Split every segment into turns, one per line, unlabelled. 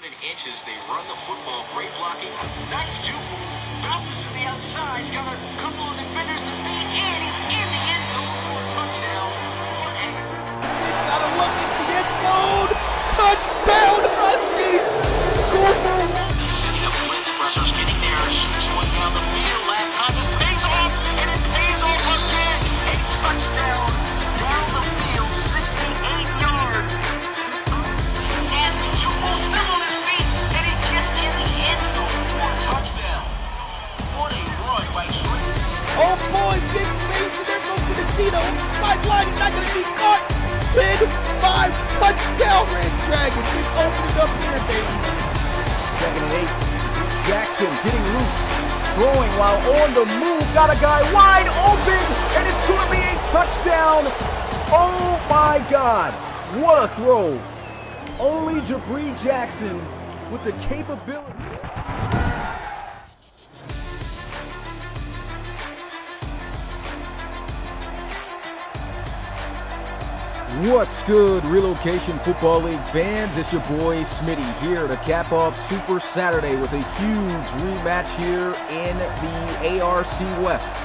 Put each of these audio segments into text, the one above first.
3rd and inches. They run the football. Great blocking. Nice juke. Bounces to the outside. He's got a couple of defenders to beat, and he's in the end zone for a touchdown.
Sid got a look into the end zone. Touchdown, Huskies! Go for a run.
Setting up blitz. Pressure's getting there. Shoots one down the field. Last time this pays off, and it pays off again. A touchdown down the field, 68 yards. As Jumbo still on his feet, and he gets in the end zone for a touchdown. What a run by Trey.
Oh boy, big space, and there goes Minnesota on the sideline. He's not going to be caught. 10-5 touchdown, Red Dragons. It's opening up here, baby.
2nd and 8. Jackson getting loose, throwing while on the move. Got a guy wide open, and it's going to be a touchdown. Oh my God, what a throw. Only Jabri Jackson with the capability. What's good, Relocation Football League fans? It's your boy Smitty here to cap off Super Saturday with a huge rematch here in the ARC West,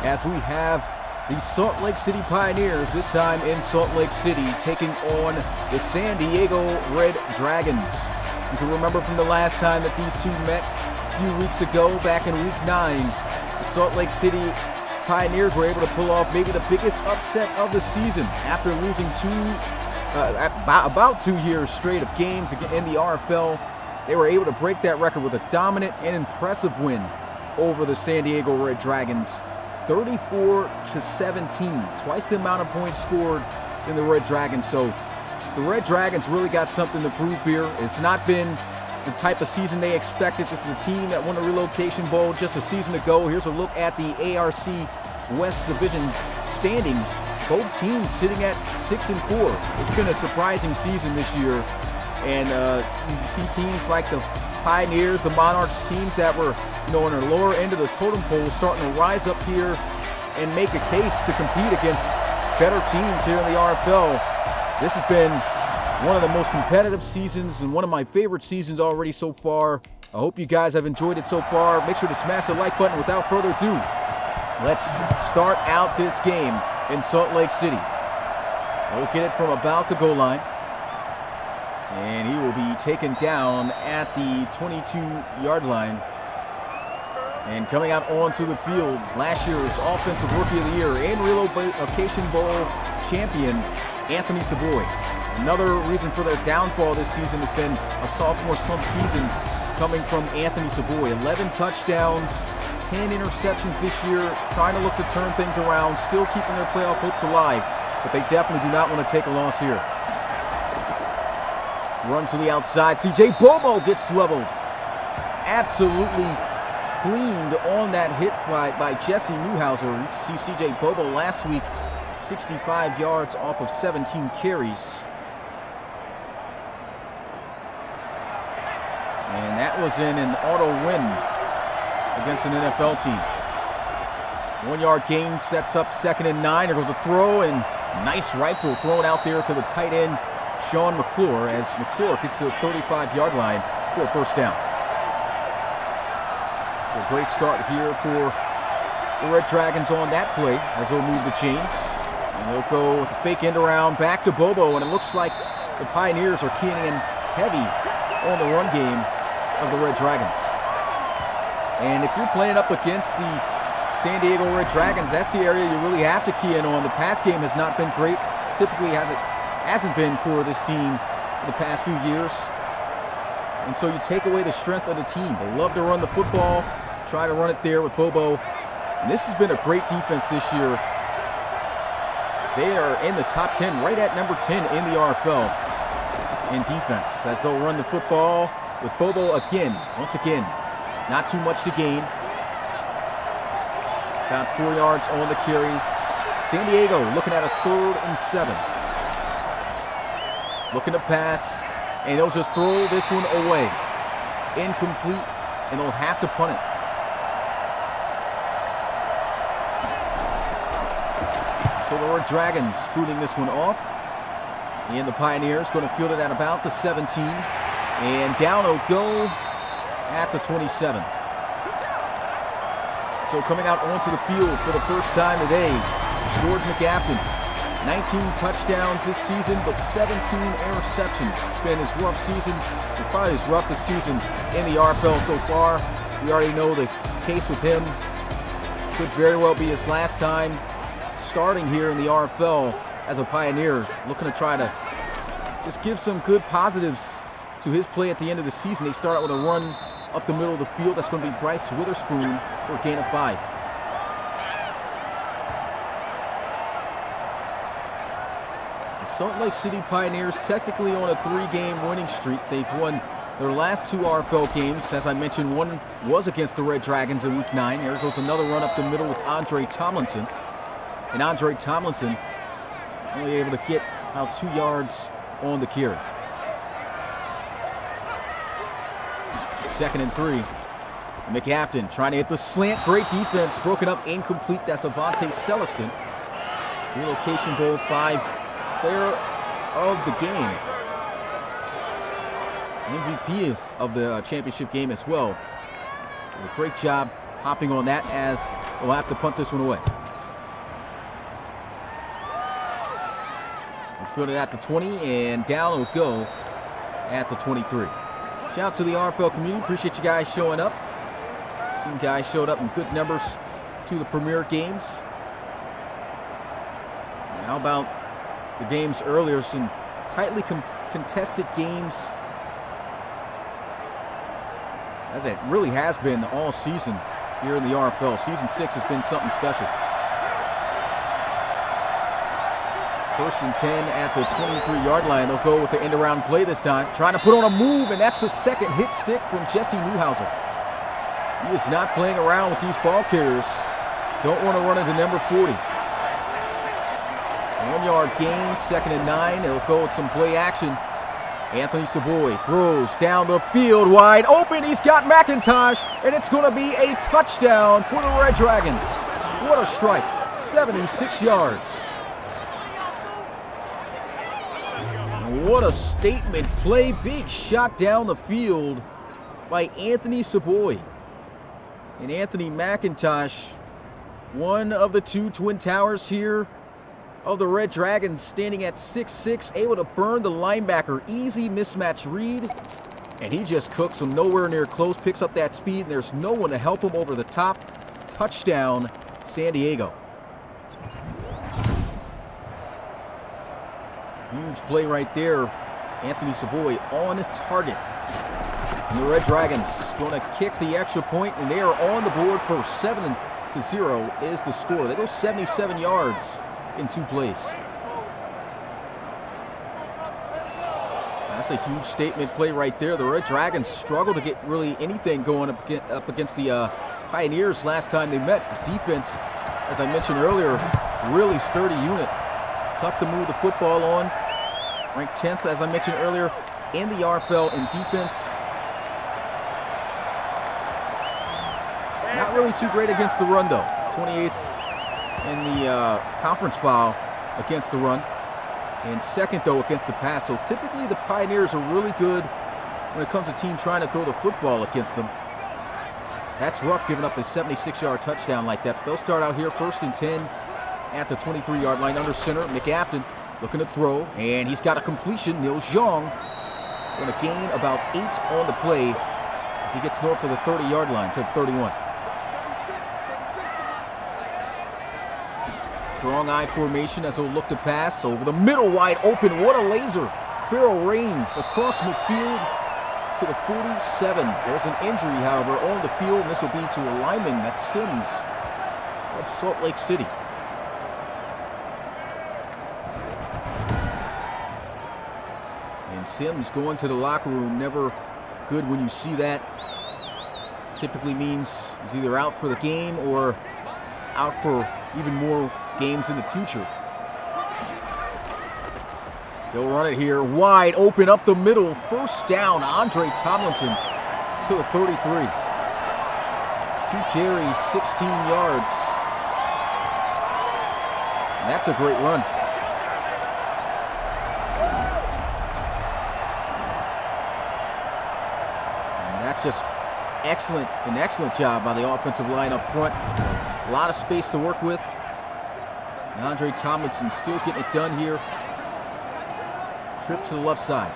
as we have the Salt Lake City Pioneers, this time in Salt Lake City, taking on the San Diego Red Dragons. You can remember from the last time that these two met a few weeks ago, back in Week 9, the Salt Lake City Pioneers were able to pull off maybe the biggest upset of the season after losing about 2 years straight of games in the RFL. They were able to break that record with a dominant and impressive win over the San Diego Red Dragons, 34-17, twice the amount of points scored in the Red Dragons. So the Red Dragons really got something to prove here. It's not been the type of season they expected. This is a team that won a Relocation Bowl just a season ago. Here's a look at the ARC West Division standings. Both teams sitting at 6-4. It's been a surprising season this year. And you see teams like the Pioneers, the Monarchs, teams that were on the lower end of the totem pole starting to rise up here and make a case to compete against better teams here in the RFL. This has been one of the most competitive seasons and one of my favorite seasons already so far. I hope you guys have enjoyed it so far. Make sure to smash the like button. Without further ado, let's start out this game in Salt Lake City. We'll get it from about the goal line. And he will be taken down at the 22-yard line. And coming out onto the field, last year's Offensive Rookie of the Year and Relocation Bowl champion, Anthony Savoy. Another reason for their downfall this season has been a sophomore slump season coming from Anthony Savoy. 11 touchdowns, 10 interceptions this year, trying to look to turn things around, still keeping their playoff hopes alive, but they definitely do not want to take a loss here. Run to the outside, CJ Bobo gets leveled. Absolutely cleaned on that hit fight by Jesse Newhouser. You can see CJ Bobo last week, 65 yards off of 17 carries. And that was in an auto win against an NFL team. 1 yard gain sets up 2nd and 9. There goes a throw, and nice rifle thrown out there to the tight end, Sean McClure, as McClure gets to the 35-yard line for a first down. A great start here for the Red Dragons on that play as they'll move the chains. And they'll go with a fake end around back to Bobo, and it looks like the Pioneers are keying in heavy on the run game of the Red Dragons. And if you're playing up against the San Diego Red Dragons, that's the area you really have to key in on. The pass game has not been great. Typically hasn't been for this team in the past few years. And so you take away the strength of the team. They love to run the football, try to run it there with Bobo. And this has been a great defense this year. They are in the top 10, right at number 10 in the RFL in defense, as they'll run the football with Bobo again. Once again, not too much to gain. About 4 yards on the carry. San Diego looking at a 3rd and 7. Looking to pass, and they'll just throw this one away. Incomplete, and they'll have to punt it. So the Red Dragons booting this one off. And the Pioneers going to field it at about the 17. And down he'll go at the 27. So coming out onto the field for the first time today, George McAfton. 19 touchdowns this season, but 17 interceptions. It's been his rough season, probably his roughest season in the RFL so far. We already know the case with him. Could very well be his last time starting here in the RFL as a Pioneer, looking to try to just give some good positives to his play at the end of the season. They start out with a run up the middle of the field. That's going to be Bryce Witherspoon for a gain of 5. Salt Lake City Pioneers technically on a 3-game winning streak. They've won their last 2 RFL games. As I mentioned, one was against the Red Dragons in Week 9. There goes another run up the middle with Andre Tomlinson. And Andre Tomlinson only able to get about 2 yards on the carry. 2nd and 3. McAfton trying to hit the slant. Great defense. Broken up, incomplete. That's Avante Celestin. Relocation Bowl 5. Player of the game. MVP of the championship game as well. Did a great job hopping on that, as we'll have to punt this one away. We'll field it at the 20, and down it'll go at the 23. Shout out to the RFL community. Appreciate you guys showing up. Some guys showed up in good numbers to the premier games. How about the games earlier? Some tightly contested games, as it really has been all season here in the RFL. Season 6 has been something special. 1st and 10 at the 23-yard line. They'll go with the end-around play this time, trying to put on a move, and that's the second hit stick from Jesse Newhouser. He is not playing around with these ball carriers. Don't want to run into number 40. 1-yard gain, 2nd and 9. They'll go with some play action. Anthony Savoy throws down the field, wide open. He's got McIntosh, and it's going to be a touchdown for the Red Dragons. What a strike, 76 yards. What a statement play. Big shot down the field by Anthony Savoy. And Anthony McIntosh, one of the 2 Twin Towers here of the Red Dragons, standing at 6'6", able to burn the linebacker. Easy mismatch read, and he just cooks him nowhere near close, picks up that speed, and there's no one to help him over the top. Touchdown, San Diego. Huge play right there. Anthony Savoy on target. And the Red Dragons going to kick the extra point, and they are on the board for 7-0 is the score. They go 77 yards in 2 plays. That's a huge statement play right there. The Red Dragons struggle to get really anything going up against the Pioneers last time they met. This defense, as I mentioned earlier, really sturdy unit. Tough to move the football on. Ranked 10th, as I mentioned earlier, in the RFL in defense. Not really too great against the run, though. 28th in the conference file against the run, and 2nd, though, against the pass. So typically the Pioneers are really good when it comes to team trying to throw the football against them. That's rough, giving up a 76-yard touchdown like that. But they'll start out here 1st and 10 at the 23-yard line under center. McAfton looking to throw, and he's got a completion. Neil Zhang going to gain about 8 on the play as he gets north of the 30-yard line to 31. Strong eye formation as he'll look to pass over the middle, wide open. What a laser. Farrell Rains across midfield to the 47. There's an injury, however, on the field, and this will be to a lineman. That's Sims of Salt Lake City. And Sims going to the locker room. Never good when you see that. Typically means he's either out for the game or out for even more games in the future. They'll run it here, wide open up the middle. 1st down, Andre Tomlinson to the 33. 2 carries, 16 yards. And that's a great run. just an excellent job by the offensive line up front. A lot of space to work with. Andre Tomlinson still getting it done here. Trips to the left side.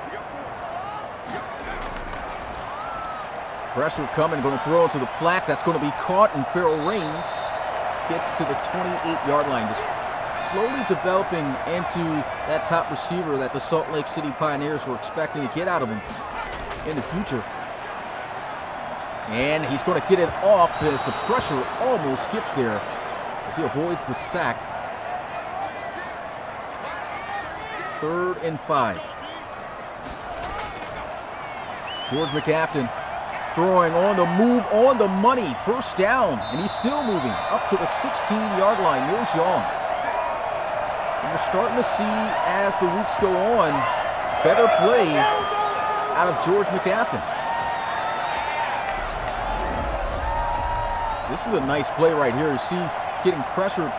Pressure coming, going to throw it to the flats. That's going to be caught, and Farrell Rains gets to the 28-yard line. Just slowly developing into that top receiver that the Salt Lake City Pioneers were expecting to get out of him in the future. And he's going to get it off as the pressure almost gets there as he avoids the sack. 3rd and 5. George McAfton throwing on the move, on the money. First down, and he's still moving up to the 16-yard line. Mills Young. And we're starting to see, as the weeks go on, better play out of George McAfton. This is a nice play right here. You see getting pressure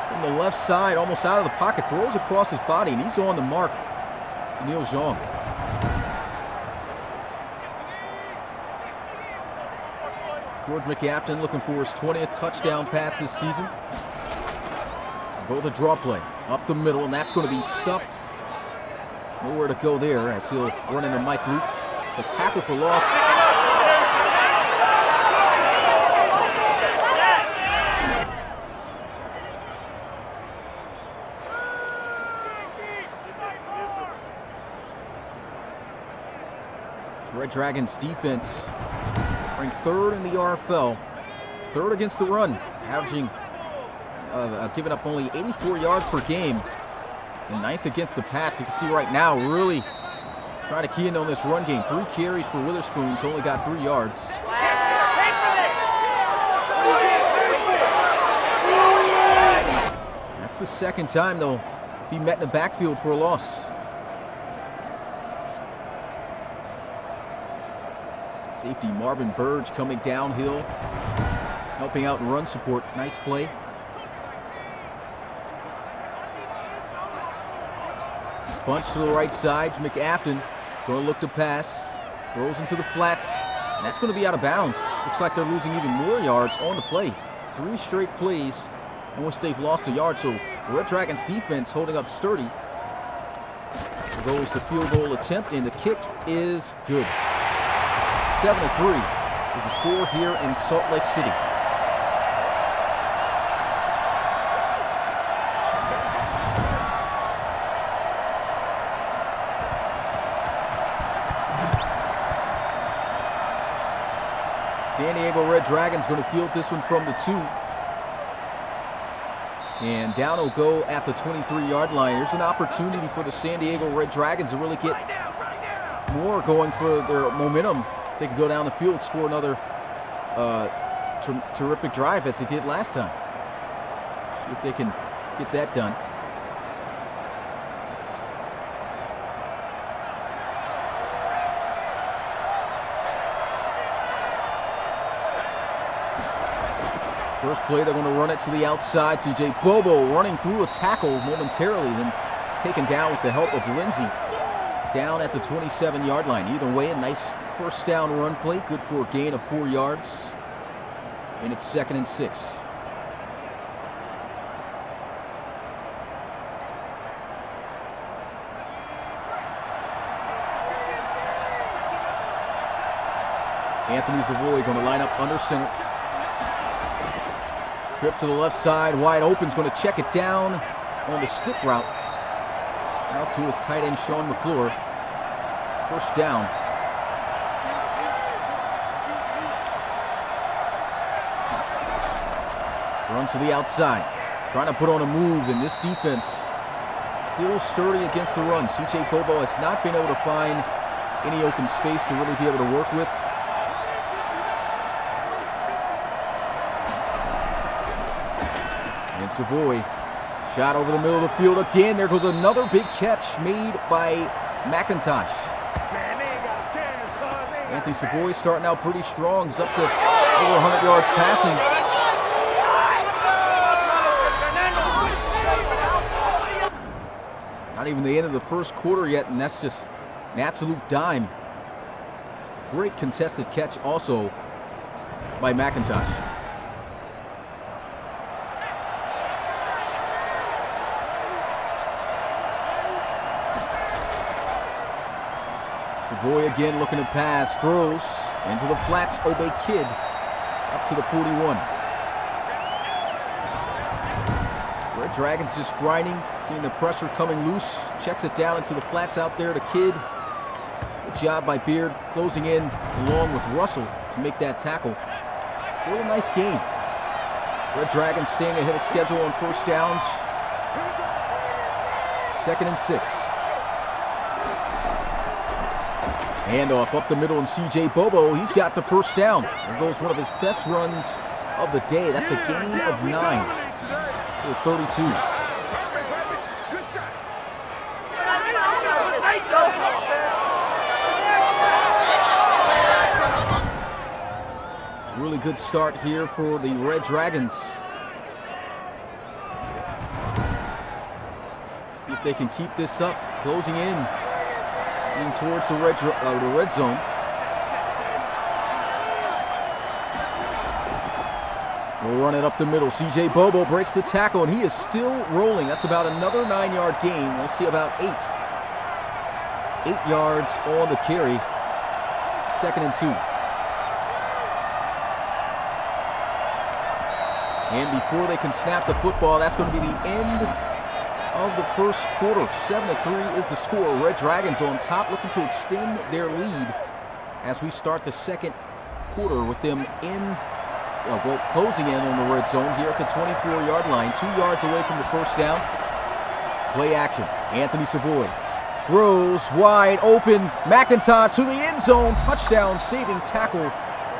from the left side, almost out of the pocket, throws across his body, and he's on the mark to Neil Zhang. George McAfton looking for his 20th touchdown pass this season. Go the draw play up the middle, and that's going to be stuffed. Nowhere to go there as he'll run into Mike Luke. It's a tackle for loss. Red Dragons defense ranked 3rd in the RFL, 3rd against the run, averaging giving up only 84 yards per game, and 9th against the pass. You can see right now really trying to key in on this run game. 3 carries for Witherspoon, he's only got 3 yards. That's the second time they'll be met in the backfield for a loss. Safety Marvin Burge coming downhill, helping out in run support. Nice play. Bunch to the right side. McAfton going to look to pass. Throws into the flats. And that's going to be out of bounds. Looks like they're losing even more yards on the play. 3 straight plays in which they've lost a yard. So the Red Dragons defense holding up sturdy. Goes the field goal attempt, and the kick is good. 7-3 is the score here in Salt Lake City. San Diego Red Dragons going to field this one from the 2. And down will go at the 23-yard line. There's an opportunity for the San Diego Red Dragons to really get more going for their momentum. They can go down the field, score another terrific drive as they did last time. See if they can get that done. First play, they're going to run it to the outside. C.J. Bobo running through a tackle momentarily, then taken down with the help of Lindsey down at the 27-yard line. Either way, a nice first down run play, good for a gain of 4 yards. And it's 2nd and 6. Anthony Savoy going to line up under center. Trip to the left side, wide open, is going to check it down on the stick route. Out to his tight end, Sean McClure. First down. Run to the outside. Trying to put on a move, and this defense still sturdy against the run. C.J. Bobo has not been able to find any open space to really be able to work with. And Savoy, shot over the middle of the field again. There goes another big catch made by McIntosh. Anthony Savoy starting out pretty strong. He's up to over 100 yards passing. It's not even the end of the first quarter yet, and that's just an absolute dime Great contested catch also by McIntosh. Savoy again looking to pass, throws into the flats. Obey Kidd up to the 41. Red Dragons just grinding, seeing the pressure coming loose. Checks it down into the flats out there to Kidd. Good job by Beard closing in along with Russell to make that tackle. Still a nice game. Red Dragons staying ahead of schedule on first downs. 2nd and 6. Handoff up the middle, and C.J. Bobo, he's got the first down. There goes one of his best runs of the day. That's a gain of 9 for 32. Really good start here for the Red Dragons. See if they can keep this up, closing in towards the red zone. We'll run it up the middle. C.J. Bobo breaks the tackle, and he is still rolling. That's about another 9-yard gain. We'll see about 8. 8 yards on the carry. 2nd and 2. And before they can snap the football, that's going to be the end of the first quarter. 7-3 is the score. Red Dragons on top, looking to extend their lead as we start the second quarter with them closing in on the red zone here at the 24-yard line, 2 yards away from the first down. Play action. Anthony Savoy throws wide open. McIntosh to the end zone. Touchdown, saving tackle.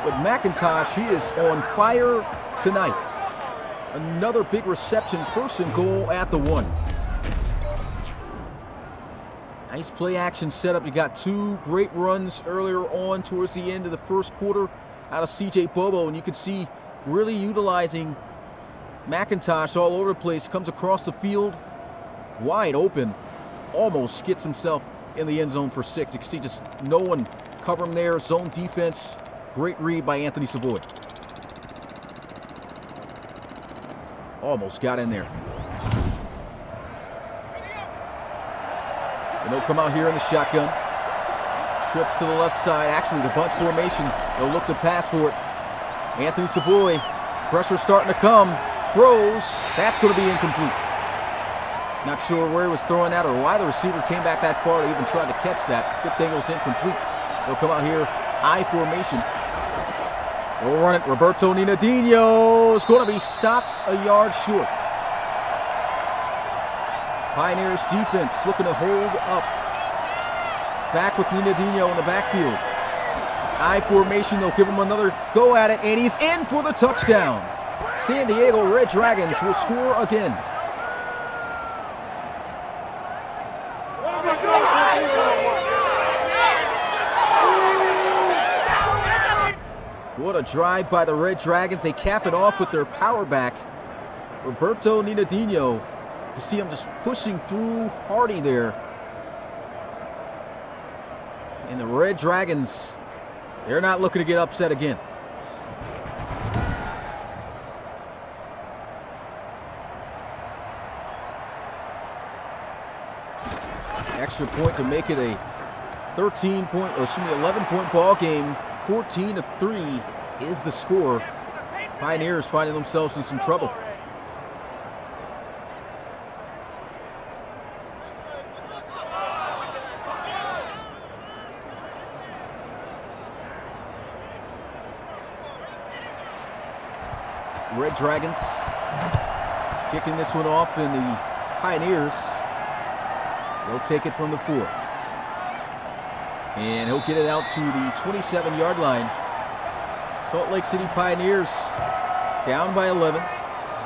But McIntosh, he is on fire tonight. Another big reception, 1st and goal at the 1. Nice play action setup. You got 2 great runs earlier on towards the end of the first quarter out of C.J. Bobo, and you can see really utilizing McIntosh all over the place. Comes across the field, wide open, almost gets himself in the end zone for 6. You can see just no one cover him there. Zone defense, great read by Anthony Savoy. Almost got in there. And they'll come out here in the shotgun. Trips to the left side. Actually, the bunch formation. They'll look to pass for it. Anthony Savoy. Pressure starting to come. Throws. That's going to be incomplete. Not sure where he was throwing that or why the receiver came back that far to even try to catch that. Good thing it was incomplete. They'll come out here. I formation. They'll run it. Roberto Ninadinho is going to be stopped a yard short. Pioneers defense looking to hold up. Back with Ninadinho in the backfield. I formation, they'll give him another go at it, and he's in for the touchdown. San Diego Red Dragons will score again. What a drive by the Red Dragons. They cap it off with their power back, Roberto Ninadinho. You see him just pushing through Hardy there. And the Red Dragons, they're not looking to get upset again. Extra point to make it a 11-point ball game. 14-3 is the score. Pioneers finding themselves in some trouble. Red Dragons kicking this one off, and the Pioneers, they'll take it from the 4. And he'll get it out to the 27-yard line. Salt Lake City Pioneers down by 11.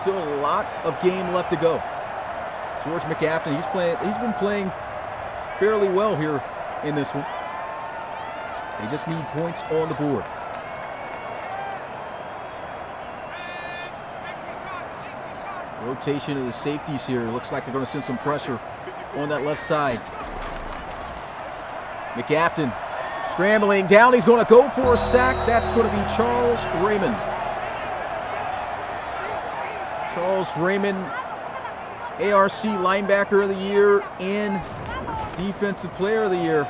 Still a lot of game left to go. George McAfton, he's been playing fairly well here in this one. They just need points on the board. Rotation of the safeties here. Looks like they're going to send some pressure on that left side. McAfton Scrambling down, he's going to go for a sack. That's going to be Charles Raymond. Charles Raymond, ARC Linebacker of the Year and Defensive Player of the Year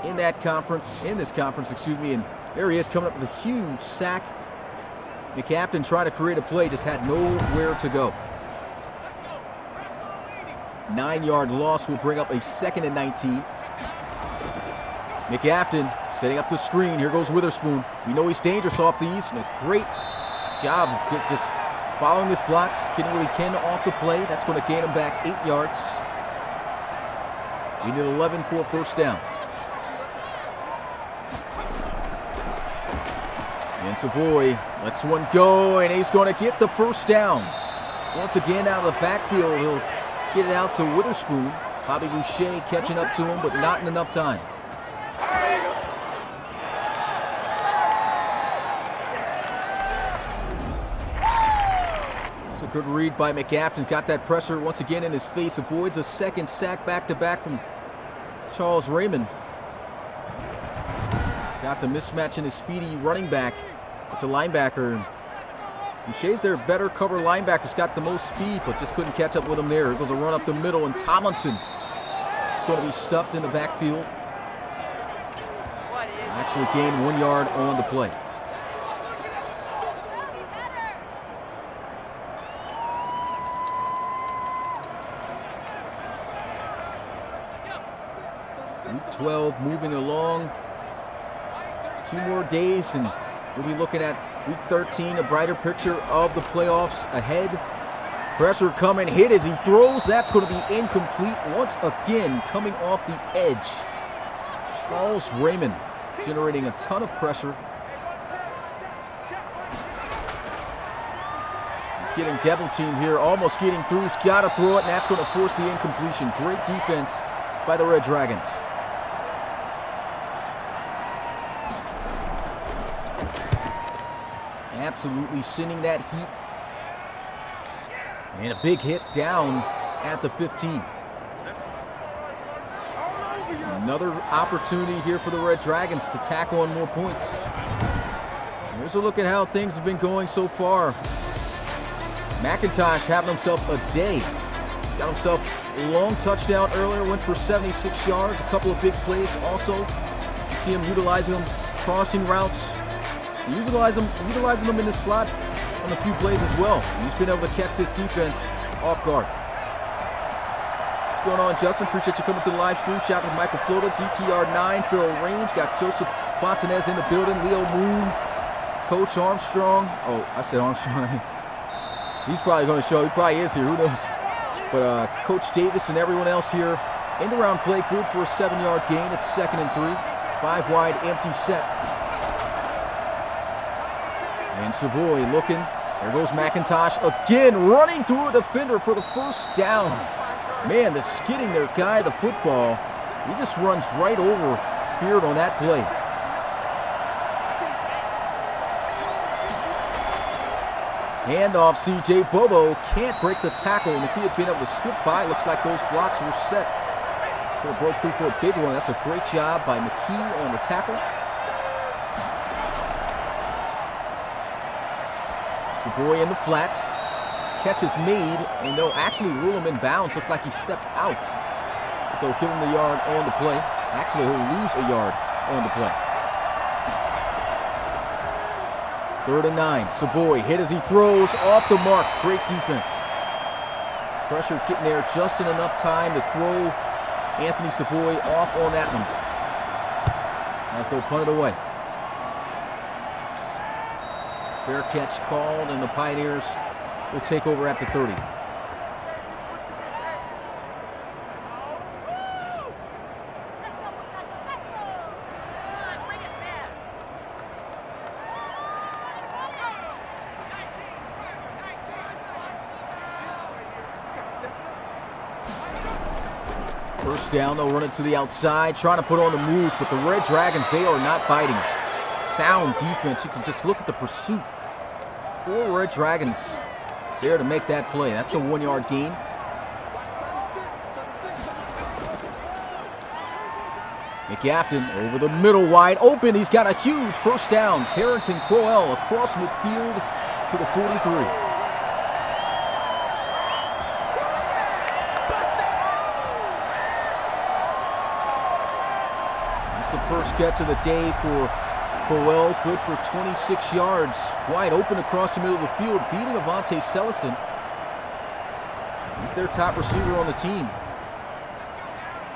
in this conference, and there he is coming up with a huge sack. McAfton trying to create a play, just had nowhere to go. 9-yard loss will bring up a 2nd and 19. McAfton setting up the screen. Here goes Witherspoon. We know he's dangerous off these. And a great job just following his blocks, getting what he can off the play. That's going to gain him back 8 yards. We need 11 for a first down. And Savoy lets one go, and he's going to get the first down. Once again out of the backfield, he'll get it out to Witherspoon. Bobby Boucher catching up to him, but not in enough time. It's a good read by McAfton. Got that pressure once again in his face. Avoids a second sack back-to-back from Charles Raymond. Got the mismatch in his speedy running back with the linebacker. Boucher's their better cover linebackers, got the most speed, but just couldn't catch up with him there. It goes a run up the middle, and Tomlinson is going to be stuffed in the backfield. Actually gained 1 yard on the play. Week 12 moving along. 2 more days, and we'll be looking at Week 13, a brighter picture of the playoffs ahead. Pressure coming, hit as he throws. That's going to be incomplete once again, coming off the edge. Charles Raymond generating a ton of pressure. He's getting double teamed here, almost getting through. He's got to throw it, and that's going to force the incompletion. Great defense by the Red Dragons. Absolutely sending that heat. And a big hit down at the 15. Another opportunity here for the Red Dragons to tack on more points. Here's a look at how things have been going so far. McIntosh having himself a day. He's got himself a long touchdown earlier, went for 76 yards, a couple of big plays also. You see him utilizing them, crossing routes. Utilizing them in the slot on a few plays as well. He's been able to catch this defense off guard. What's going on, Justin? Appreciate you coming to the live stream. Shout out to Michael Flota, DTR9, Phil Range. Got Joseph Fontanez in the building. Leo Moon, Coach Armstrong. Oh, I said Armstrong. He's probably going to show. He probably is here. Who knows? But Coach Davis and everyone else here. End around play, good for a 7-yard gain. It's 2nd and 3. 5 wide, empty set. And Savoy looking. There goes McIntosh again, running through a defender for the first down. Man, that's getting their guy the football. He just runs right over Beard on that play. Handoff, CJ Bobo can't break the tackle, and if he had been able to slip by, looks like those blocks were set. Could have broke through for a big one. That's a great job by McKee on the tackle. Savoy in the flats. His catch is made, and they'll actually rule him in bounds. Looked like he stepped out. But they'll give him the yard on the play. Actually, he'll lose a yard on the play. 3rd and 9. Savoy hit as he throws off the mark. Great defense. Pressure getting there just in enough time to throw Anthony Savoy off on that one, as they'll punt it away. Fair catch called, and the Pioneers will take over at the 30. First down, they'll run it to the outside, trying to put on the moves, but the Red Dragons, they are not biting. Sound defense. You can just look at the pursuit. 4 Red Dragons there to make that play. That's a 1-yard gain. McAfton over the middle, wide open. He's got a huge first down. Carrington Crowell across midfield to the 43. That's the first catch of the day for Crowell, good for 26 yards. Wide open across the middle of the field, beating Avante Celestin. He's their top receiver on the team.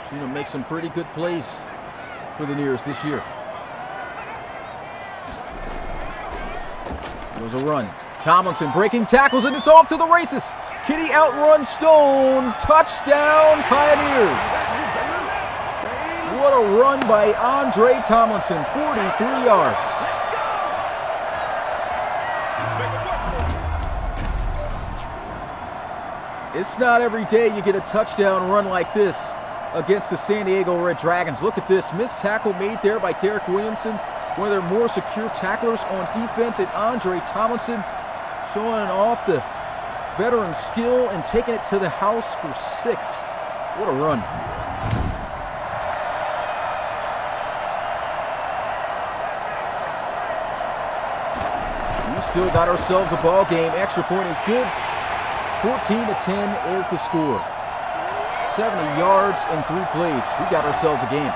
Seen him make some pretty good plays for the Nears this year. Goes a run. Tomlinson breaking tackles, and it's off to the races. Kitty outruns Stone. Touchdown, Pioneers. What a run by Andre Tomlinson, 43 yards. It's not every day you get a touchdown run like this against the San Diego Red Dragons. Look at this, missed tackle made there by Derek Williamson, one of their more secure tacklers on defense, and Andre Tomlinson showing off the veteran skill and taking it to the house for 6. What a run. We still got ourselves a ball game. Extra point is good. 14-10 is the score. 70 yards in 3 plays. We got ourselves a game.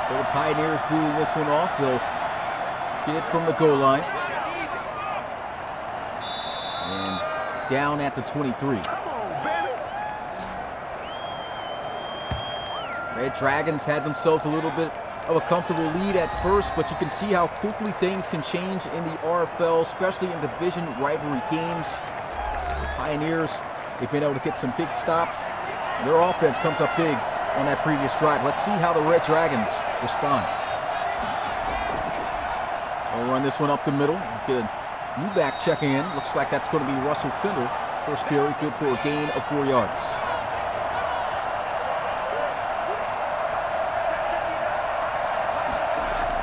So the Pioneers booting this one off. They'll get it from the goal line. And down at the 23. Red Dragons had themselves a little bit of a comfortable lead at first, but you can see how quickly things can change in the RFL, especially in division rivalry games. The Pioneers, they've been able to get some big stops. Their offense comes up big on that previous drive. Let's see how the Red Dragons respond. They'll run this one up the middle. Get a new back checking in. Looks like that's going to be Russell Fender. First carry, good for a gain of 4 yards.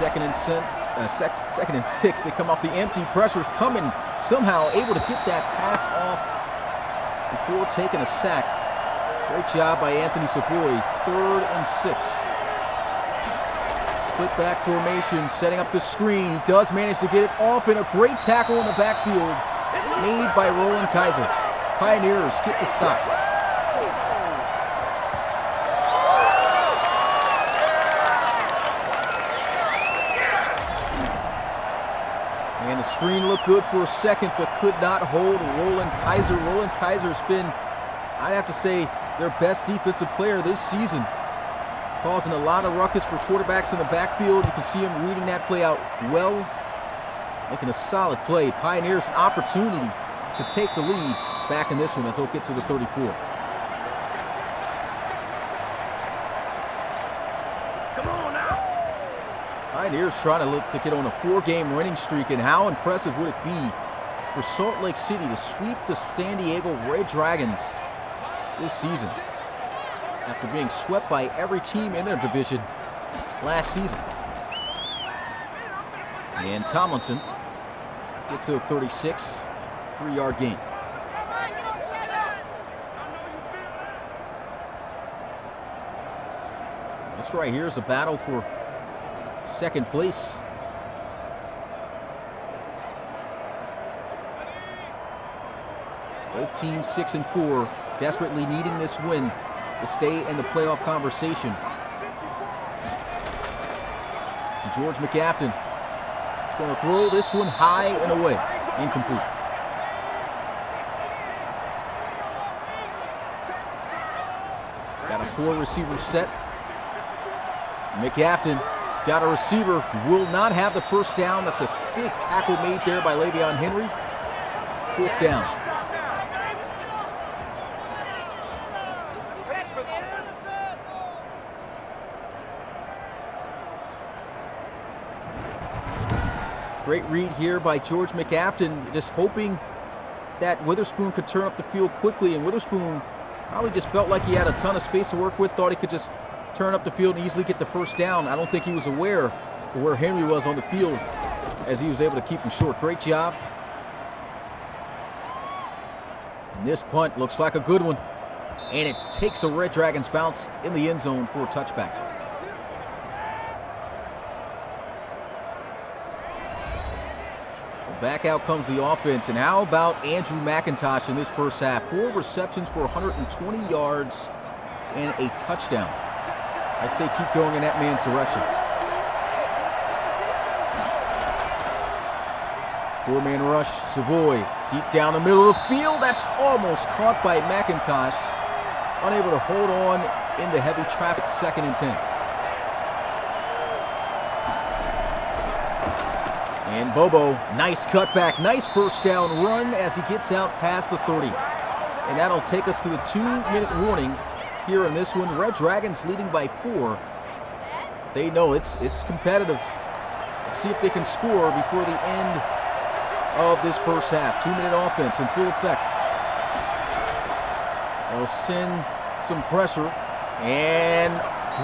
Second and 6. They come off the empty. Pressure's coming. Somehow able to get that pass off before taking a sack. Great job by Anthony Savoy. 3rd and 6. Split back formation, setting up the screen. He does manage to get it off, and a great tackle in the backfield made by Roland Kaiser. Pioneers get the stop. And the screen looked good for a second, but could not hold Roland Kaiser. Roland Kaiser's been, I'd have to say, their best defensive player this season. Causing a lot of ruckus for quarterbacks in the backfield. You can see him reading that play out well. Making a solid play. Pioneers an opportunity to take the lead back in this one as they'll get to the 34. Pioneers trying to look to get on a 4-game winning streak, and how impressive would it be for Salt Lake City to sweep the San Diego Red Dragons this season after being swept by every team in their division last season. And Tomlinson gets to the 36, 3-yard gain. This right here is a battle for second place. Both teams 6 and 4, desperately needing this win to stay in the playoff conversation. And George McAfton is going to throw this one high and away. Incomplete. Got a 4-receiver set. McAfton has got a receiver who will not have the first down. That's a big tackle made there by Le'Veon Henry. 4th down. Great read here by George McAfton, just hoping that Witherspoon could turn up the field quickly, and Witherspoon probably just felt like he had a ton of space to work with, thought he could just turn up the field and easily get the first down. I don't think he was aware of where Henry was on the field as he was able to keep him short. Great job And this punt looks like a good one. And it takes a Red Dragons bounce in the end zone for a touchback. So back out comes the offense. And how about Andrew McIntosh in this first half? 4 receptions for 120 yards and a touchdown. I say keep going in that man's direction. 4-man rush, Savoy deep down the middle of the field. That's almost caught by McIntosh. Unable to hold on in the heavy traffic, 2nd and 10. And Bobo, nice cutback, nice first down run as he gets out past the 30. And that'll take us to the 2-minute warning here in this one. Red Dragons leading by 4. They know it's competitive. Let's see if they can score before the end of this first half. 2-minute offense in full effect. They'll send some pressure, and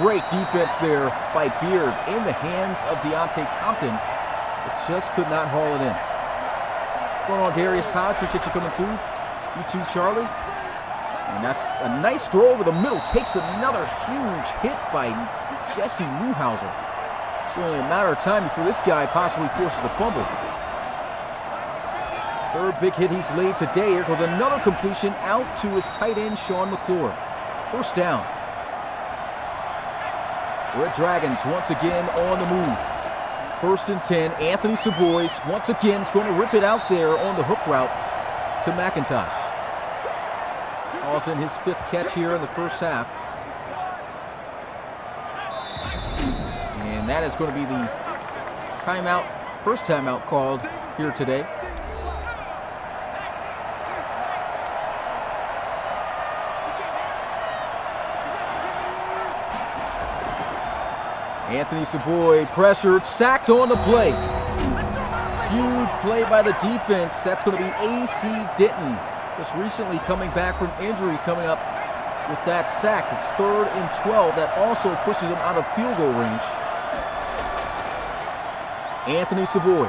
great defense there by Beard in the hands of Deontay Compton, but just could not haul it in. What's going on, Darius Hodge? Appreciate you coming through. You too, Charlie. And that's a nice throw over the middle. Takes another huge hit by Jesse Newhouser. It's only a matter of time before this guy possibly forces a fumble. 3rd big hit he's laid today. Here goes another completion out to his tight end, Sean McClure. First down. Red Dragons once again on the move. 1st and 10. Anthony Savoy once again is going to rip it out there on the hook route to McIntosh. Also in his 5th catch here in the first half. And that is going to be the timeout, first timeout called here today. Anthony Savoy pressured, sacked on the play. Huge play by the defense. That's going to be A.C. Denton. Just recently coming back from injury, coming up with that sack. It's 3rd and 12. That also pushes him out of field goal range. Anthony Savoy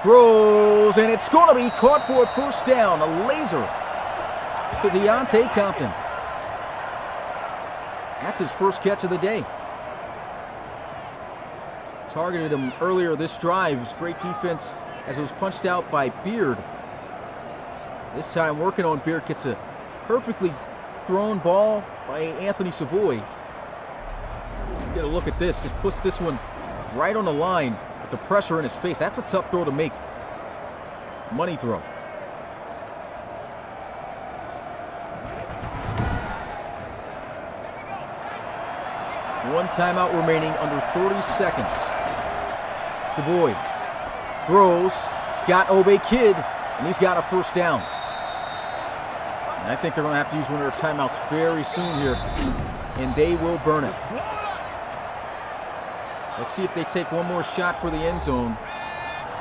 throws, and it's going to be caught for a first down. A laser to Deontay Compton. That's his first catch of the day. Targeted him earlier this drive. It was great defense as it was punched out by Beard. This time working on Beard, gets a perfectly thrown ball by Anthony Savoy. Let's get a look at this. Just puts this one right on the line with the pressure in his face. That's a tough throw to make. Money throw. One timeout remaining, under 30 seconds. Savoy throws. He's got Obey Kid, and he's got a first down. And I think they're going to have to use one of their timeouts very soon here, and they will burn it. Let's see if they take one more shot for the end zone.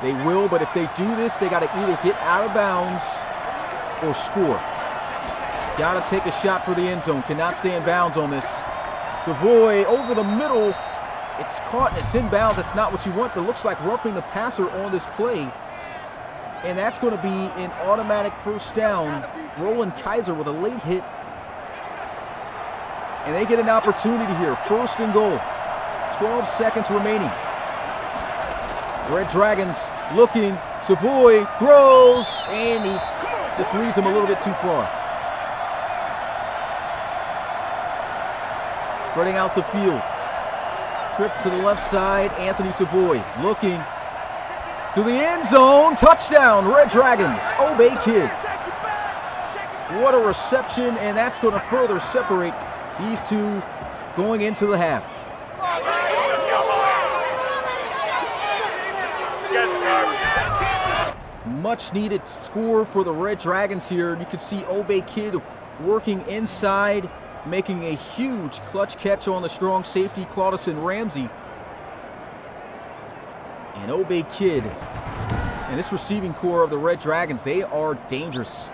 They will, but if they do this, they got to either get out of bounds or score. Got to take a shot for the end zone. Cannot stay in bounds on this. Savoy over the middle. It's caught, it's in bounds. That's not what you want, but it looks like roughing the passer on this play. And that's going to be an automatic first down. Roland Kaiser with a late hit. And they get an opportunity here. 1st and goal. 12 seconds remaining. Red Dragons looking. Savoy throws, and he just leaves him a little bit too far. Spreading out the field. Trips to the left side. Anthony Savoy looking to the end zone. Touchdown, Red Dragons. Obey Kid. What a reception, and that's going to further separate these two going into the half. Much needed score for the Red Dragons here. You can see Obey Kid working inside, making a huge clutch catch on the strong safety, Claudison Ramsey. And Obey Kid and this receiving core of the Red Dragons, they are dangerous.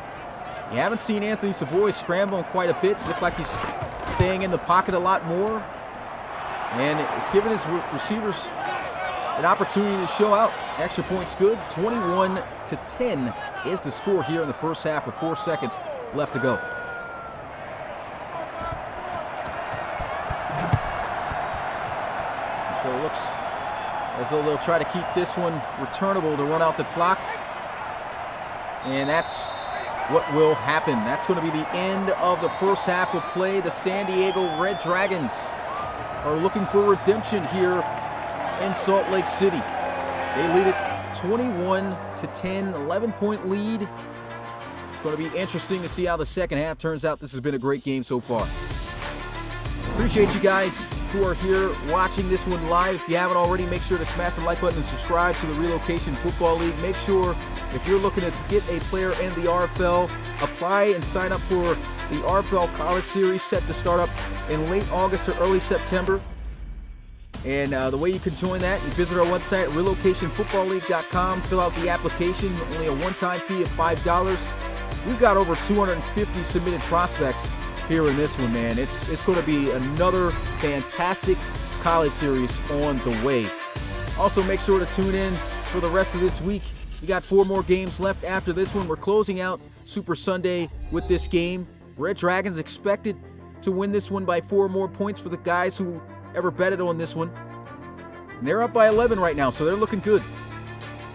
You haven't seen Anthony Savoy scrambling quite a bit. Look like he's staying in the pocket a lot more. And it's given his receivers an opportunity to show out. Extra point's good. 21-10 is the score here in the first half with 4 seconds left to go. So it looks as though they'll try to keep this one returnable to run out the clock. And that's what will happen. That's going to be the end of the first half of play. The San Diego Red Dragons are looking for redemption here in Salt Lake City. They lead it 21-10, 11-point lead. It's going to be interesting to see how the second half turns out. This has been a great game so far. Appreciate you guys who are here watching this one live. If you haven't already, make sure to smash the like button and subscribe to the Relocation Football League. Make sure, if you're looking to get a player in the RFL, apply and sign up for the RFL College Series set to start up in late August or early September. And the way you can join that, you visit our website, relocationfootballleague.com, fill out the application, only a one-time fee of $5. We've got over 250 submitted prospects here in this one, man. It's going to be another fantastic college series on the way. Also, make sure to tune in for the rest of this week. We got 4 more games left after this one. We're closing out Super Sunday with this game. Red Dragons expected to win this one by 4 more points for the guys who ever betted on this one. And they're up by 11 right now, so they're looking good.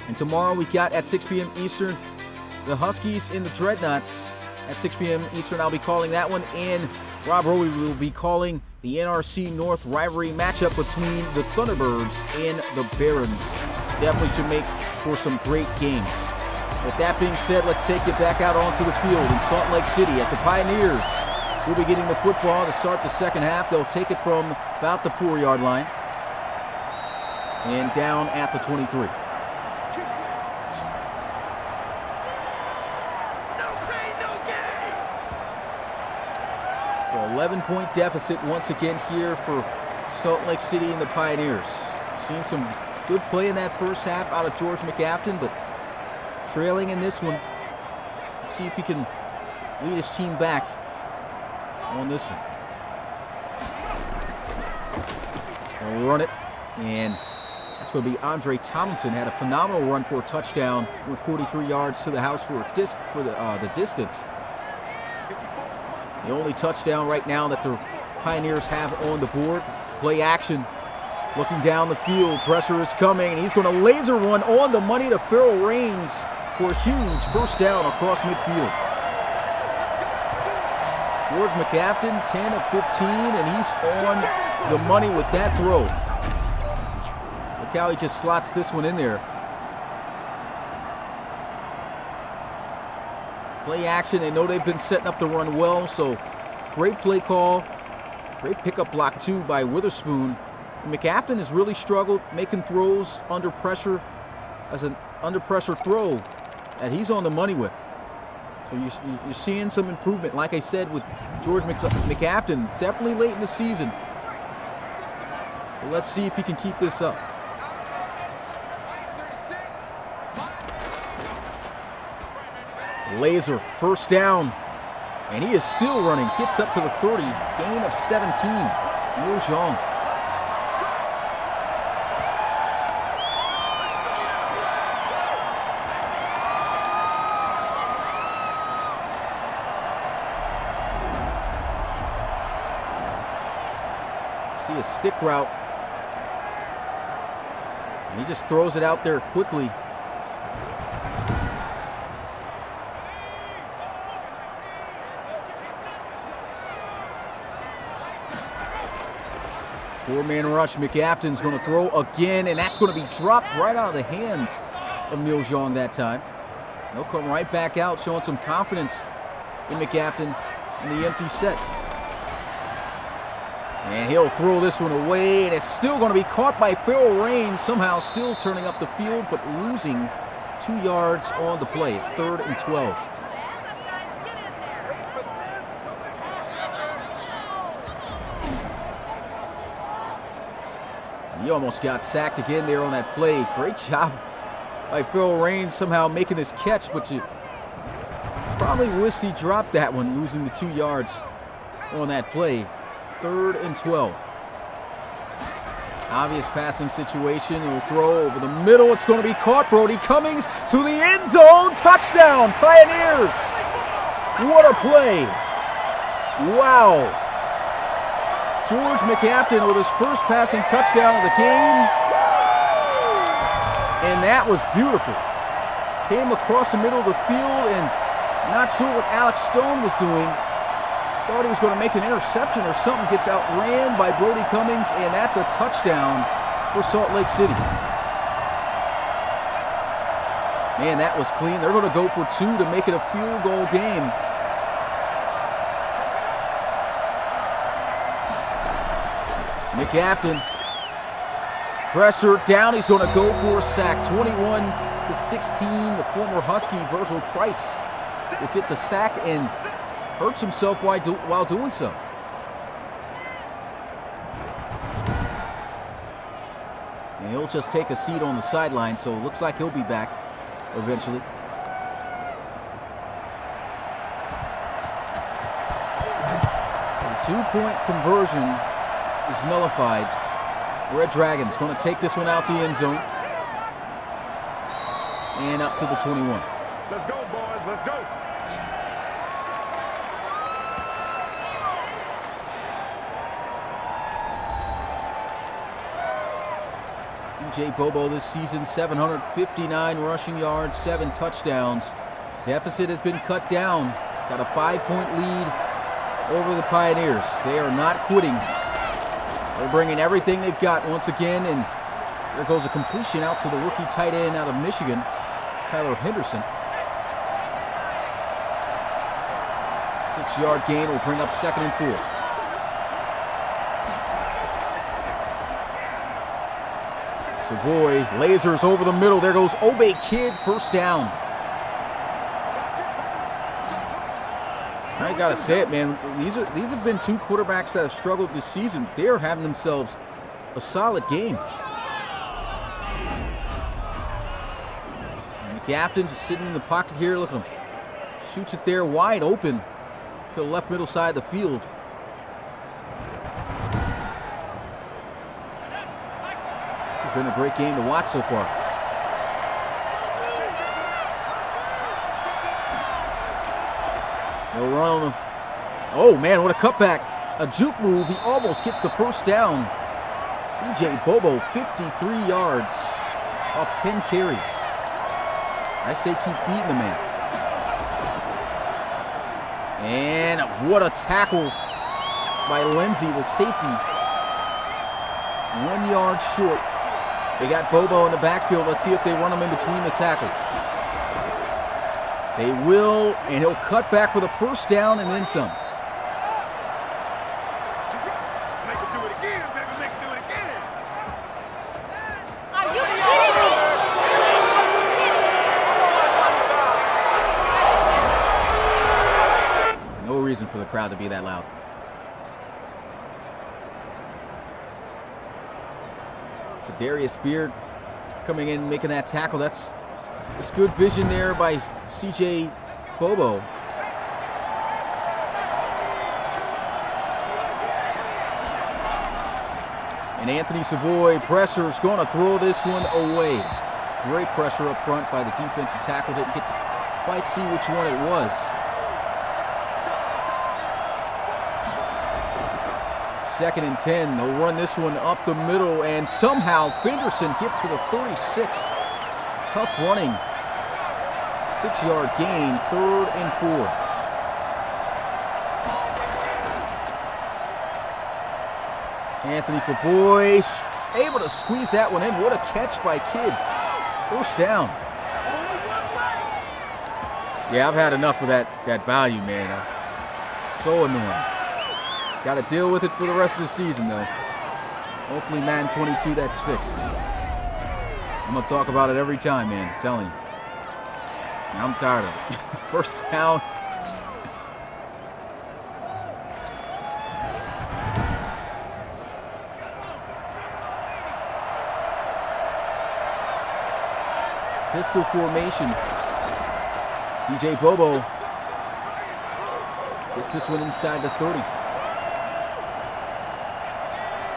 And tomorrow we got at 6 p.m. Eastern, the Huskies and the Dreadnoughts. At 6 p.m. Eastern, I'll be calling that one, and Rob Rowe will be calling the NRC North rivalry matchup between the Thunderbirds and the Barons. Definitely should make for some great games. With that being said, let's take it back out onto the field in Salt Lake City as the Pioneers will be getting the football to start the second half. They'll take it from about the 4-yard line and down at the 23. So 11-point deficit once again here for Salt Lake City and the Pioneers. Seen some good play in that first half out of George McAfton, but trailing in this one. Let's see if he can lead his team back on this one. They'll run it, and that's going to be Andre Tomlinson. Had a phenomenal run for a touchdown, went 43 yards to the house for the distance. The only touchdown right now that the Pioneers have on the board. Play action. Looking down the field. Pressure is coming, and he's going to laser one on the money to Farrell Rains for a huge first down across midfield. George McAfton, 10 of 15, and he's on the money with that throw. Look how he just slots this one in there. Play action. They know they've been setting up the run well, so great play call. Great pickup block, too, by Witherspoon. McAfton has really struggled making throws under pressure as an under-pressure throw that he's on the money with. So you're seeing some improvement, like I said, with George McAfton. Definitely late in the season. But let's see if he can keep this up. Laser, first down, and he is still running. Gets up to the 30, gain of 17. Neil Zhang. See a stick route. And he just throws it out there quickly. Four-man rush. McAfton's going to throw again, and that's going to be dropped right out of the hands of Neil Zhang that time. He'll come right back out, showing some confidence in McAfton in the empty set. And he'll throw this one away, and it's still going to be caught by Farrell Rains, somehow still turning up the field, but losing 2 yards on the play. It's 3rd and 12. He almost got sacked again there on that play. Great job by Farrell Rains somehow making this catch, but you probably wished he dropped that one, losing the 2 yards on that play. 3rd and 12. Obvious passing situation. He'll throw over the middle. It's going to be caught. Brody Cummings to the end zone. Touchdown, Pioneers. What a play. Wow. George McAfton with his first passing touchdown of the game. And that was beautiful. Came across the middle of the field, and not sure what Alex Stone was doing. Thought he was going to make an interception or something. Gets outran by Brody Cummings, and that's a touchdown for Salt Lake City. Man, that was clean. They're going to go for 2 to make it a field goal game. McAfton, pressure down. He's going to go for a sack. 21-16. The former Husky, Virgil Price, will get the sack and hurts himself while doing so. And he'll just take a seat on the sideline, so it looks like he'll be back eventually. The 2-point conversion is nullified. Red Dragons going to take this one out the end zone. And up to the 21.
Let's go, boys. Let's go.
CJ Bobo this season, 759 rushing yards, 7 touchdowns. Deficit has been cut down. Got a 5-point lead over the Pioneers. They are not quitting. They're bringing everything they've got once again, and there goes a completion out to the rookie tight end out of Michigan, Tyler Henderson. 6-yard gain will bring up 2nd and 4. Savoy lasers over the middle. There goes Obey Kid, first down. I gotta say it, man. These have been 2 quarterbacks that have struggled this season. They are having themselves a solid game. McAfton just sitting in the pocket here. Look at him. Shoots it there wide open to the left middle side of the field. It's been a great game to watch so far. No run on the... Oh, man, what a cutback. A juke move. He almost gets the first down. CJ Bobo, 53 yards off 10 carries. I say keep feeding the man. And what a tackle by Lindsey, the safety. 1 yard short. They got Bobo in the backfield. Let's see if they run him in between the tackles. They will, and he'll cut back for the first down and then some.
Make him do it again, baby. Make him do it again.
Are you kidding me?
No reason for the crowd to be that loud. Darius Beard coming in, making that tackle. That's good vision there by CJ Bobo. And Anthony Savoy, pressure, is going to throw this one away. It's great pressure up front by the defensive tackle. Didn't get to quite see which one it was. Second and 10. They'll run this one up the middle, and somehow Fenderson gets to the 36. Tough running. 6-yard gain, 3rd and 4. Anthony Savoy able to squeeze that one in. What a catch by Kidd. First down. Yeah, I've had enough of that value, man. That's so annoying. Got to deal with it for the rest of the season, though. Hopefully, Madden 22, that's fixed. I'm going to talk about it every time, man. I'm telling you. I'm tired of it. First down. Pistol formation. CJ Bobo gets this one inside the 30.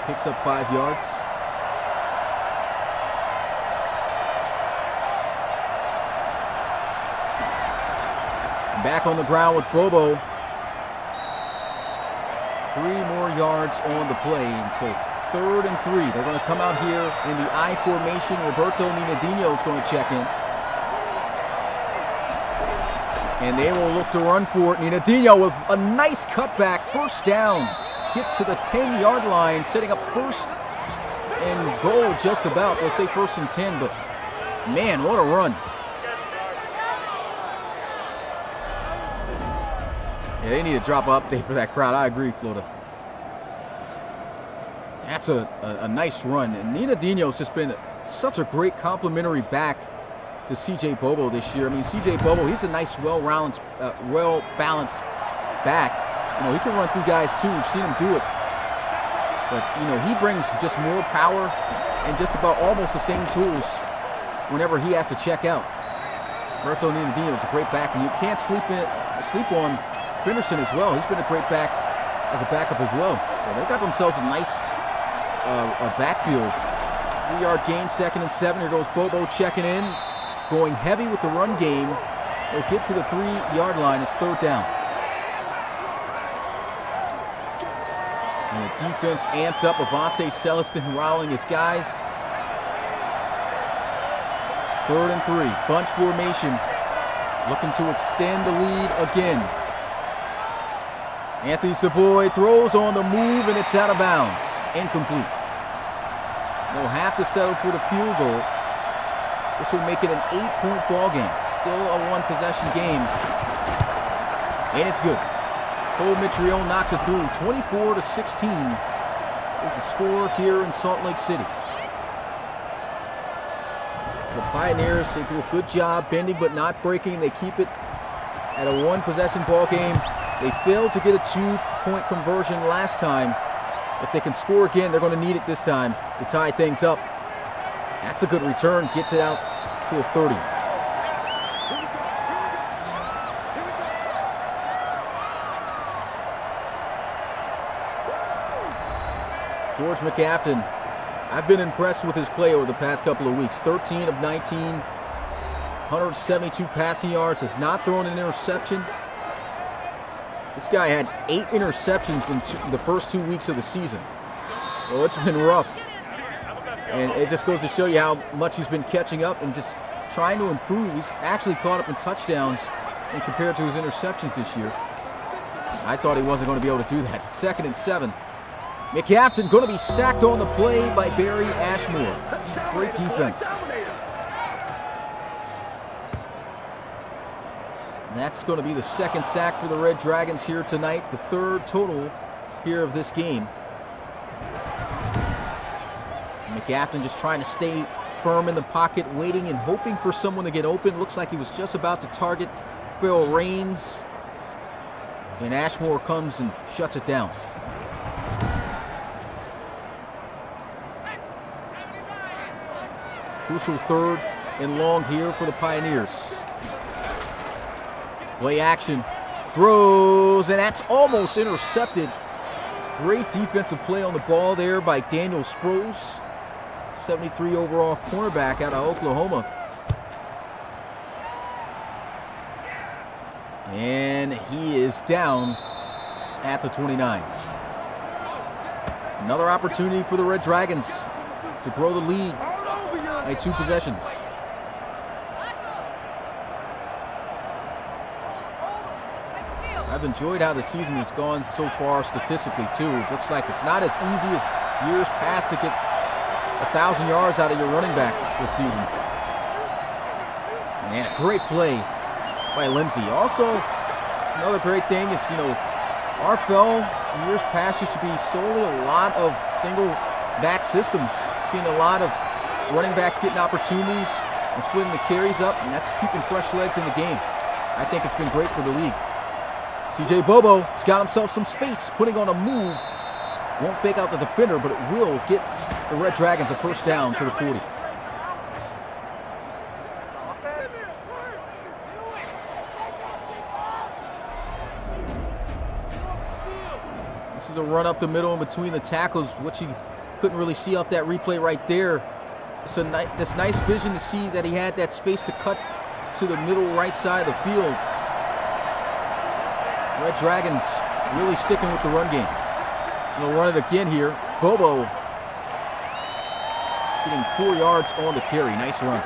Picks up 5 yards. Back on the ground with Bobo. 3 more yards on the play, and so 3rd and 3. They're going to come out here in the I formation. Roberto Ninadino is going to check in. And they will look to run for it. Ninadino with a nice cutback. 1st down. Gets to the 10-yard line, setting up 1st and goal just about. Let's say 1st and 10, but man, what a run. Yeah, they need to drop an update for that crowd. I agree, Florida. That's a nice run. And Ninadino's just been such a great complimentary back to C.J. Bobo this year. I mean, C.J. Bobo, he's a nice, well-balanced back. You know, he can run through guys too. We've seen him do it. But, you know, he brings just more power and just about almost the same tools whenever he has to check out. Roberto Ninadino is a great back, and you can't sleep on Fenderson as well. He's been a great back as a backup as well. So they got themselves a nice backfield. 3-yard gain, 2nd and 7. Here goes Bobo checking in, going heavy with the run game. They'll get to the 3-yard line. It's 3rd down. And the defense amped up. Avante Celestin rallying his guys. 3rd and 3. Bunch formation. Looking to extend the lead again. Anthony Savoy throws on the move, and it's out of bounds. Incomplete. They'll have to settle for the field goal. This will make it an 8-point ball game. Still a 1-possession game. And it's good. Cole Mitrione knocks it through. 24-16 is the score here in Salt Lake City. The Pioneers, they do a good job bending but not breaking. They keep it at a 1-possession ball game. They failed to get a 2-point conversion last time. If they can score again, they're going to need it this time to tie things up. That's a good return. Gets it out to a 30. George McAfton, I've been impressed with his play over the past couple of weeks. 13 of 19, 172 passing yards, has not thrown an interception. This guy had 8 interceptions in the first 2 weeks of the season. So it's been rough. And it just goes to show you how much he's been catching up and just trying to improve. He's actually caught up in touchdowns and compared to his interceptions this year. I thought he wasn't going to be able to do that. 2nd and 7. McAfton going to be sacked on the play by Barry Ashmore. Great defense. And that's going to be the 2nd sack for the Red Dragons here tonight. The 3rd total here of this game. McAfton just trying to stay firm in the pocket, waiting and hoping for someone to get open. Looks like he was just about to target Phil Raines. And Ashmore comes and shuts it down. Crucial 3rd and long here for the Pioneers. Play action. Throws, and that's almost intercepted. Great defensive play on the ball there by Daniel Sproles. 73 overall cornerback out of Oklahoma. And he is down at the 29. Another opportunity for the Red Dragons to grow the lead by 2 possessions. I've enjoyed how the season has gone so far statistically too. It looks like it's not as easy as years past to get 1,000 yards out of your running back this season. And a great play by Lindsey. Also, another great thing is, RFL in years past used to be solely a lot of single back systems. Seeing a lot of running backs getting opportunities and splitting the carries up, and that's keeping fresh legs in the game. I think it's been great for the league. C.J. Bobo has got himself some space, putting on a move. Won't fake out the defender, but it will get the Red Dragons a 1st down to the 40. This is a run up the middle in between the tackles, which you couldn't really see off that replay right there. It's this nice vision to see that he had that space to cut to the middle right side of the field. Red Dragons really sticking with the run game. They'll run it again here. Bobo getting 4 yards on the carry. Nice run.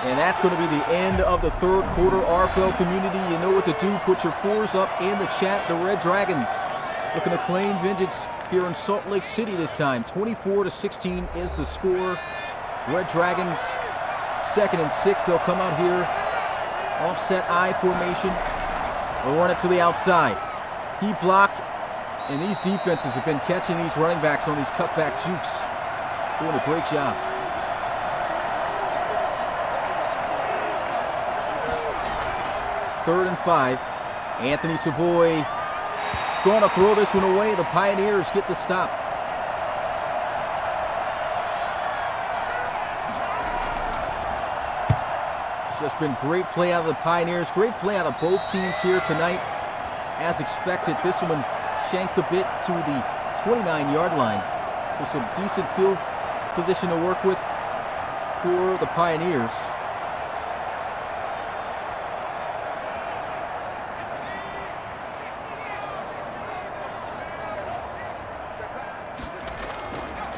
And that's going to be the end of the third quarter. RFL community, you know what to do. Put your 4s up in the chat. The Red Dragons looking to claim vengeance here in Salt Lake City this time. 24-16 is the score. Red Dragons, 2nd and 6. They'll come out here. Offset I formation. They'll run it to the outside. Deep block. And these defenses have been catching these running backs on these cutback jukes. Doing a great job. Third and 5. Anthony Savoy going to throw this one away. The Pioneers get the stop. It's just been great play out of the Pioneers. Great play out of both teams here tonight. As expected, this one shanked a bit to the 29-yard line. So some decent field position to work with for the Pioneers.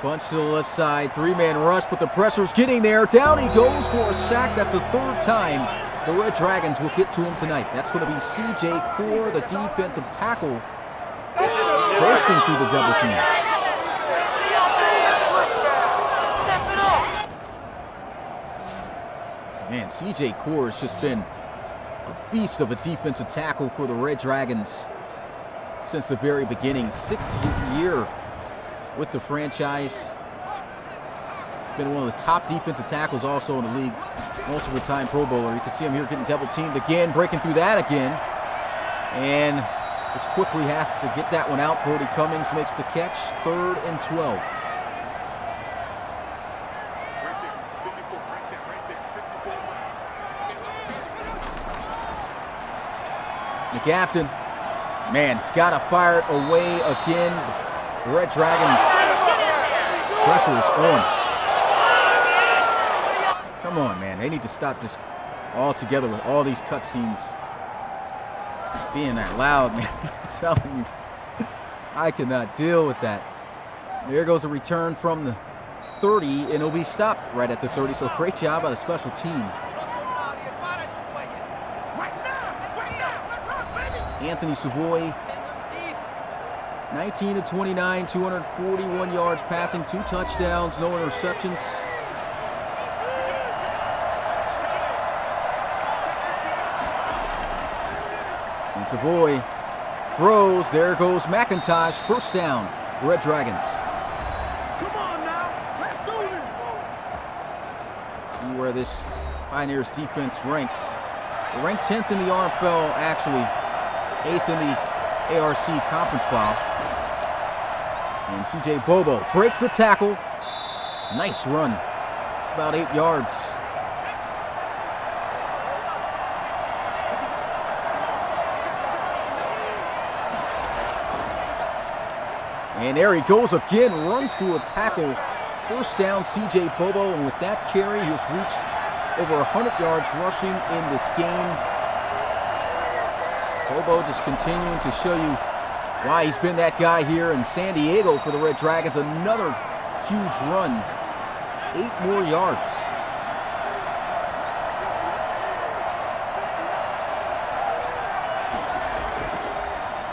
Bunch to the left side, 3-man rush, but the pressure's getting there. Down he goes for a sack. That's the 3rd time the Red Dragons will get to him tonight. That's going to be C.J. Core, the defensive tackle, bursting through the double team. Man, C.J. Core has just been a beast of a defensive tackle for the Red Dragons since the very beginning. 16th year with the franchise. Been one of the top defensive tackles also in the league. Multiple-time Pro Bowler. You can see him here getting double-teamed again, breaking through that again. And just quickly has to get that one out. Brody Cummings makes the catch. 3rd and 12. McGafton, man, he's got to fire it away again. The Red Dragons, pressure is on. Come on, man. They need to stop this altogether with all these cutscenes being that loud, man. I'm telling you, I cannot deal with that. There goes a return from the 30, and it'll be stopped right at the 30. So great job by the special team. Anthony Savoy, 19-29, 241 yards passing, 2 touchdowns, no interceptions. And Savoy throws. There goes McIntosh. 1st down, Red Dragons.
Come on now, let's do this.
See where this Pioneers defense ranks. They're ranked 10th in the RFL, actually 8th in the ARC conference file. And C.J. Bobo breaks the tackle. Nice run. It's about 8 yards. And there he goes again, runs through a tackle. 1st down, C.J. Bobo, and with that carry, he has reached over 100 yards rushing in this game. Bobo just continuing to show you why he's been that guy here in San Diego for the Red Dragons. Another huge run. 8 more yards.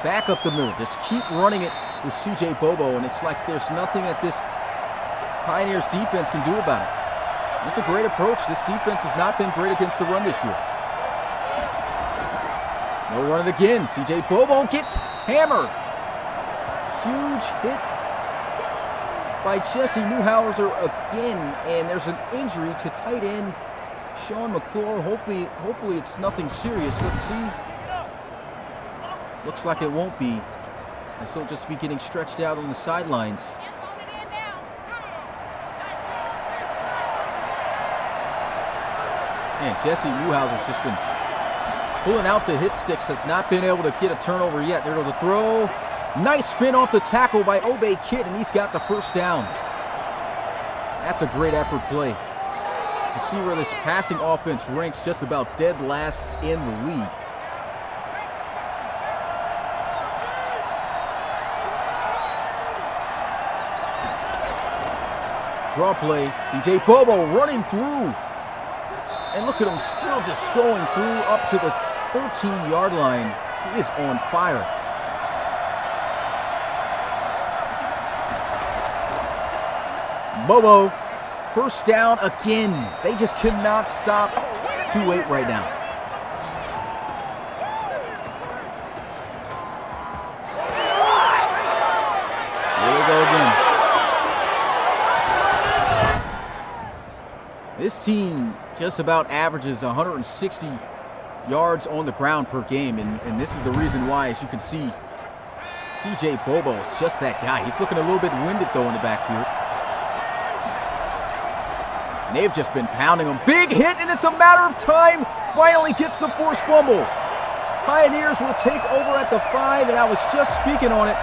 Back up the middle. Just keep running it with C.J. Bobo, and it's like there's nothing that this Pioneers defense can do about it. It's a great approach. This defense has not been great against the run this year. They'll run it again. C.J. Bobo gets hammered. Huge hit by Jesse Newhouser again, and there's an injury to tight end Sean McClure. Hopefully it's nothing serious. Let's see. Looks like it won't be. And so just be getting stretched out on the sidelines. Man, Jesse Newhouser's just been pulling out the hit sticks, has not been able to get a turnover yet. There goes a throw. Nice spin off the tackle by Obey Kidd, and he's got the 1st down. That's a great effort play. You see where this passing offense ranks just about dead last in the league. Draw play. CJ Bobo running through. And look at him still just going through up to the 13-yard line. He is on fire. Bobo, first down again. They just cannot stop 2-8 right now. Here they go again. This team just about averages 160 yards on the ground per game, and this is the reason why, as you can see, CJ Bobo is just that guy. He's looking a little bit winded, though, in the backfield. And they've just been pounding him. Big hit, and it's a matter of time. Finally gets the forced fumble. Pioneers will take over at the 5, and I was just speaking on it.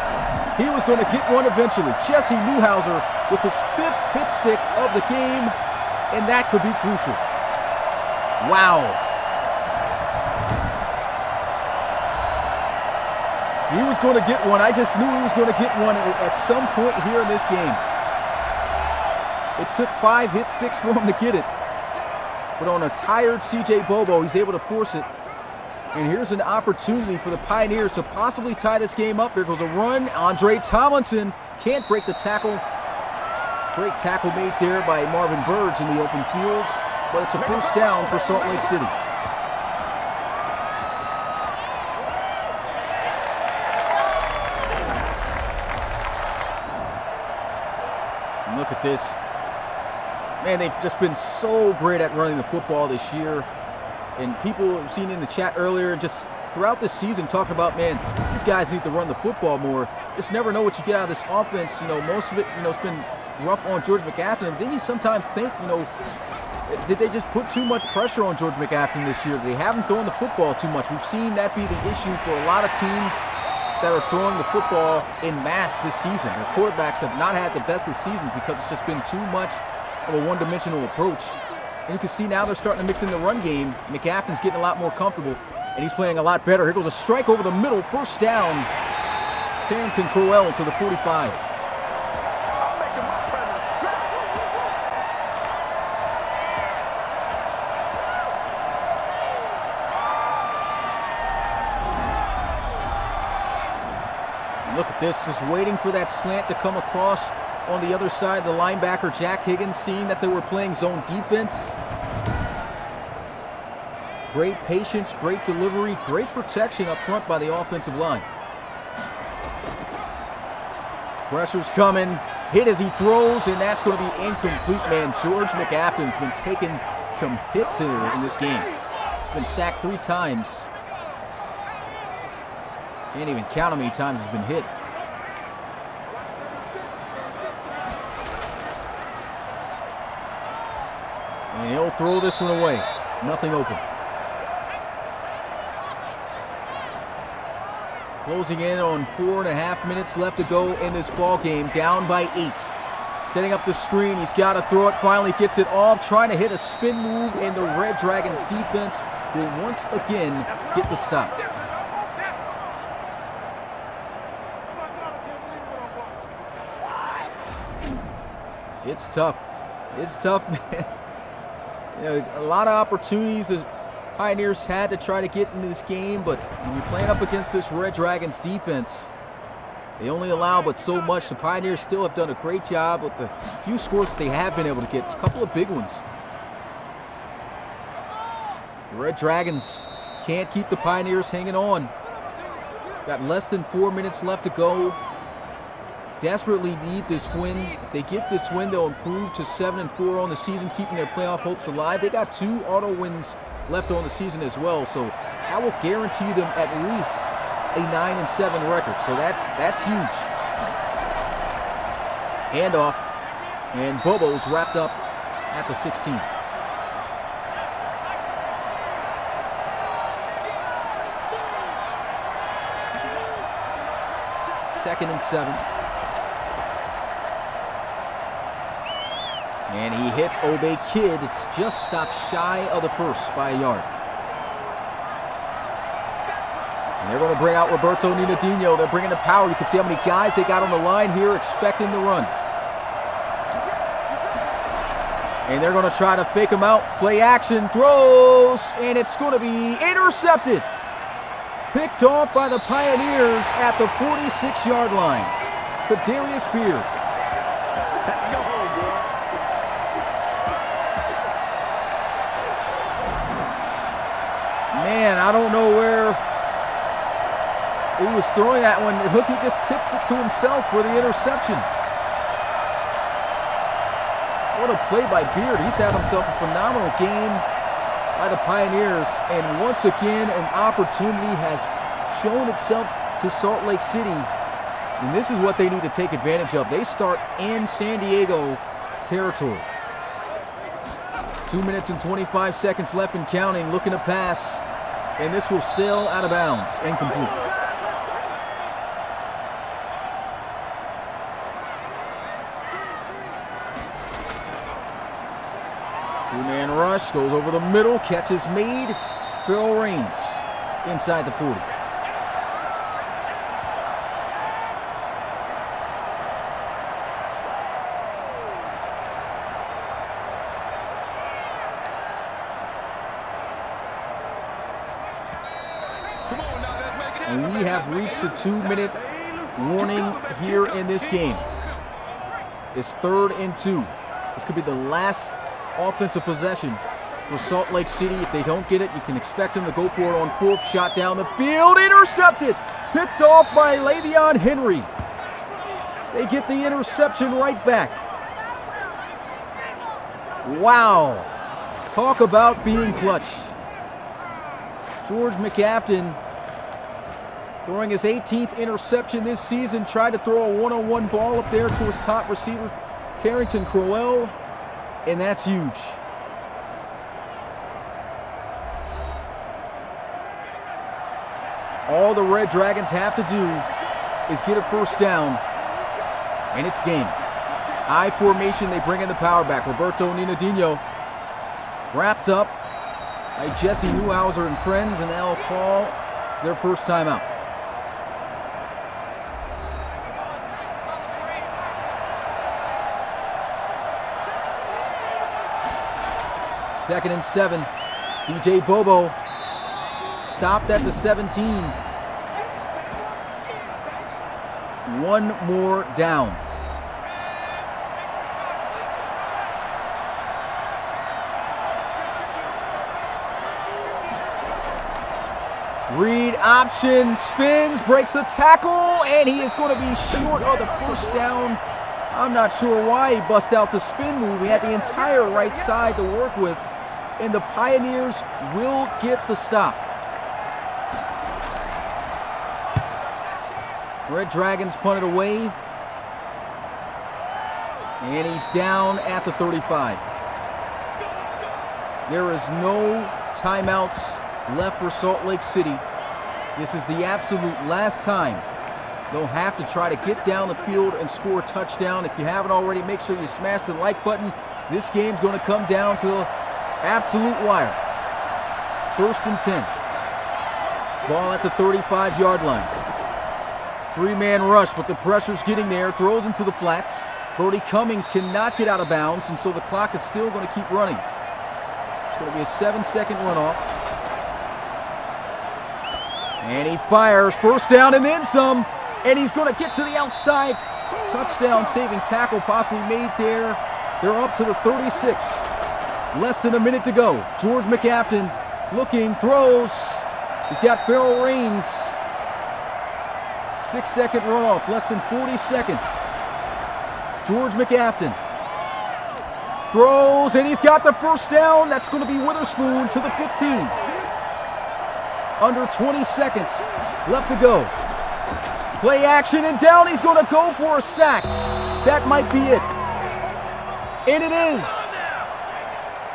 He was going to get one eventually. Jesse Newhouser with his 5th hit stick of the game, and that could be crucial. Wow. He was going to get one. I just knew he was going to get one at some point here in this game. It took 5 hit sticks for him to get it. But on a tired CJ Bobo, he's able to force it. And here's an opportunity for the Pioneers to possibly tie this game up. There goes a run. Andre Tomlinson can't break the tackle. Great tackle made there by Marvin Birds in the open field. But it's a first down for Salt Lake City. And look at this. Man, they've just been so great at running the football this year. And people have seen in the chat earlier, just throughout this season, talking about, man, these guys need to run the football more. Just never know what you get out of this offense. You know, most of it, it's been rough on George McAfton. Then you sometimes think, did they just put too much pressure on George McAfton this year? They haven't thrown the football too much. We've seen that be the issue for a lot of teams that are throwing the football in mass this season. Their quarterbacks have not had the best of seasons because it's just been too much of a one-dimensional approach. And you can see now they're starting to mix in the run game. McAfton's getting a lot more comfortable, and he's playing a lot better. Here goes a strike over the middle, first down. Carrington Crowell to the 45. And look at this, just waiting for that slant to come across. On the other side, the linebacker, Jack Higgins, seeing that they were playing zone defense. Great patience, great delivery, great protection up front by the offensive line. Pressure's coming, hit as he throws, and that's going to be incomplete, man. George McAfton's been taking some hits in this game. He's been sacked 3 times. Can't even count how many times he's been hit. And he'll throw this one away. Nothing open. Closing in on 4.5 minutes left to go in this ball game. Down by 8. Setting up the screen. He's got to throw it. Finally gets it off. Trying to hit a spin move. And the Red Dragons defense will once again get the stop. It's tough. It's tough, man. A lot of opportunities the Pioneers had to try to get into this game, but when you're playing up against this Red Dragons defense, they only allow but so much. The Pioneers still have done a great job with the few scores that they have been able to get. A couple of big ones. The Red Dragons can't keep the Pioneers hanging on. Got less than 4 minutes left to go. Desperately need this win. If they get this win, they'll improve to 7-4 on the season, keeping their playoff hopes alive. They got 2 auto wins left on the season as well, so that will guarantee them at least a 9-7 record. So that's huge. Handoff, and Bobo's wrapped up at the 16. Second and 7. And he hits Obey Kid. It's just stopped shy of the first by a yard. And they're going to bring out Roberto Ninadino. They're bringing the power. You can see how many guys they got on the line here expecting the run. And they're going to try to fake him out. Play action, throws, and it's going to be intercepted. Picked off by the Pioneers at the 46-yard line. Kadarius Beard. Man, I don't know where he was throwing that one. Look, he just tips it to himself for the interception. What a play by Beard. He's had himself a phenomenal game by the Pioneers. And once again, an opportunity has shown itself to Salt Lake City. And this is what they need to take advantage of. They start in San Diego territory. 2 minutes and 25 seconds left and counting. Looking to pass. And this will sail out of bounds. Incomplete. Two-man rush. Goes over the middle. Catch is made. Phil Raines inside the 40. And we have reached the 2-minute warning here in this game. It's 3rd and 2. This could be the last offensive possession for Salt Lake City. If they don't get it, you can expect them to go for it on 4th. Shot down the field. Intercepted. Picked off by Le'Veon Henry. They get the interception right back. Wow. Talk about being clutch. George McAfton throwing his 18th interception this season. Tried to throw a one-on-one ball up there to his top receiver, Carrington Crowell, and that's huge. All the Red Dragons have to do is get a first down, and it's game. I formation, they bring in the power back. Roberto Ninadino wrapped up by Jesse Newhouser and friends, and they'll call their first timeout. Second and 7. CJ Bobo stopped at the 17. One more down. Read option, spins, breaks the tackle, and he is going to be short of the first down. I'm not sure why he bust out the spin move. He had the entire right side to work with, and the Pioneers will get the stop. Red Dragons punt it away, and he's down at the 35. There is no timeouts left for Salt Lake City. This is the absolute last time they'll have to try to get down the field and score a touchdown. If you haven't already, make sure you smash the like button. This game's going to come down to the absolute wire. 1st and 10. Ball at the 35-yard line. 3-man rush, but the pressure's getting there. Throws into the flats. Brody Cummings cannot get out of bounds, and so the clock is still going to keep running. It's going to be a 7-second runoff. And he fires. First down and then some. And he's going to get to the outside. Touchdown saving tackle possibly made there. They're up to the 36. Less than a minute to go. George McAfton looking, throws. He's got Farrell Raines. 6-second runoff, less than 40 seconds. George McAfton throws, and he's got the first down. That's going to be Witherspoon to the 15. Under 20 seconds left to go. Play action, and down he's going to go for a sack. That might be it. And it is.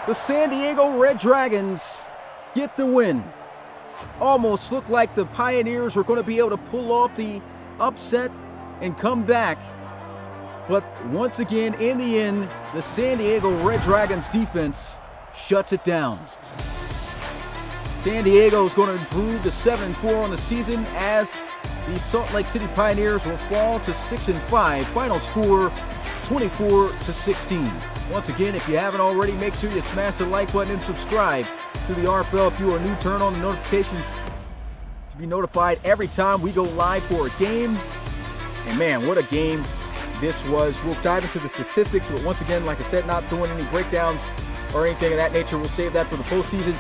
The San Diego Red Dragons get the win. Almost looked like the Pioneers were going to be able to pull off the upset and come back. But once again, in the end, the San Diego Red Dragons defense shuts it down. San Diego is going to improve to 7-4 on the season as the Salt Lake City Pioneers will fall to 6-5. Final score 24-16. Once again, if you haven't already, make sure you smash the like button and subscribe to the RFL. If you are new, turn on the notifications to be notified every time we go live for a game. And man, what a game this was. We'll dive into the statistics, but once again, like I said, not doing any breakdowns or anything of that nature. We'll save that for the postseason.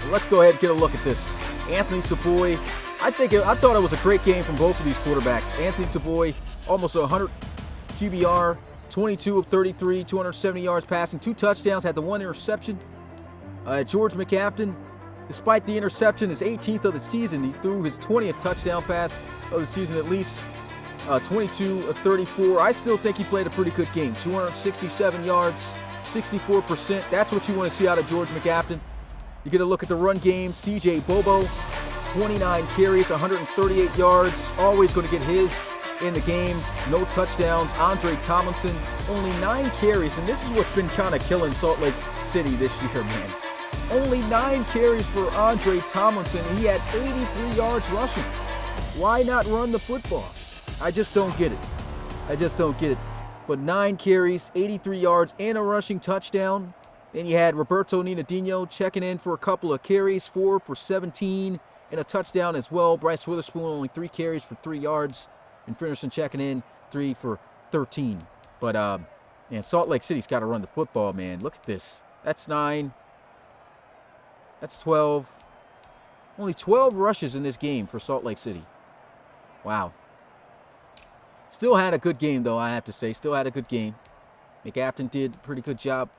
But let's go ahead and get a look at this. Anthony Savoy, I thought it was a great game from both of these quarterbacks. Anthony Savoy, almost 100 QBR, 22 of 33, 270 yards passing, 2 touchdowns, had the 1 interception. George McAfton, despite the interception, is 18th of the season. He threw his 20th touchdown pass of the season at least. 22 of 34. I still think he played a pretty good game. 267 yards, 64%. That's what you want to see out of George McAfton. You get a look at the run game. CJ Bobo, 29 carries, 138 yards. Always going to get his in the game. No touchdowns. Andre Tomlinson, only 9 carries. And this is what's been kind of killing Salt Lake City this year, man. Only 9 carries for Andre Tomlinson. He had 83 yards rushing. Why not run the football? I just don't get it. But 9 carries, 83 yards, and a rushing touchdown. Then you had Roberto Ninadino checking in for a couple of carries, 4 for 17, and a touchdown as well. Bryce Witherspoon only 3 carries for 3 yards. And Finnerson checking in, 3 for 13. But, man, Salt Lake City's got to run the football, man. Look at this. That's 9. That's 12. Only 12 rushes in this game for Salt Lake City. Wow. Still had a good game, though, I have to say. Still had a good game. McAfton did a pretty good job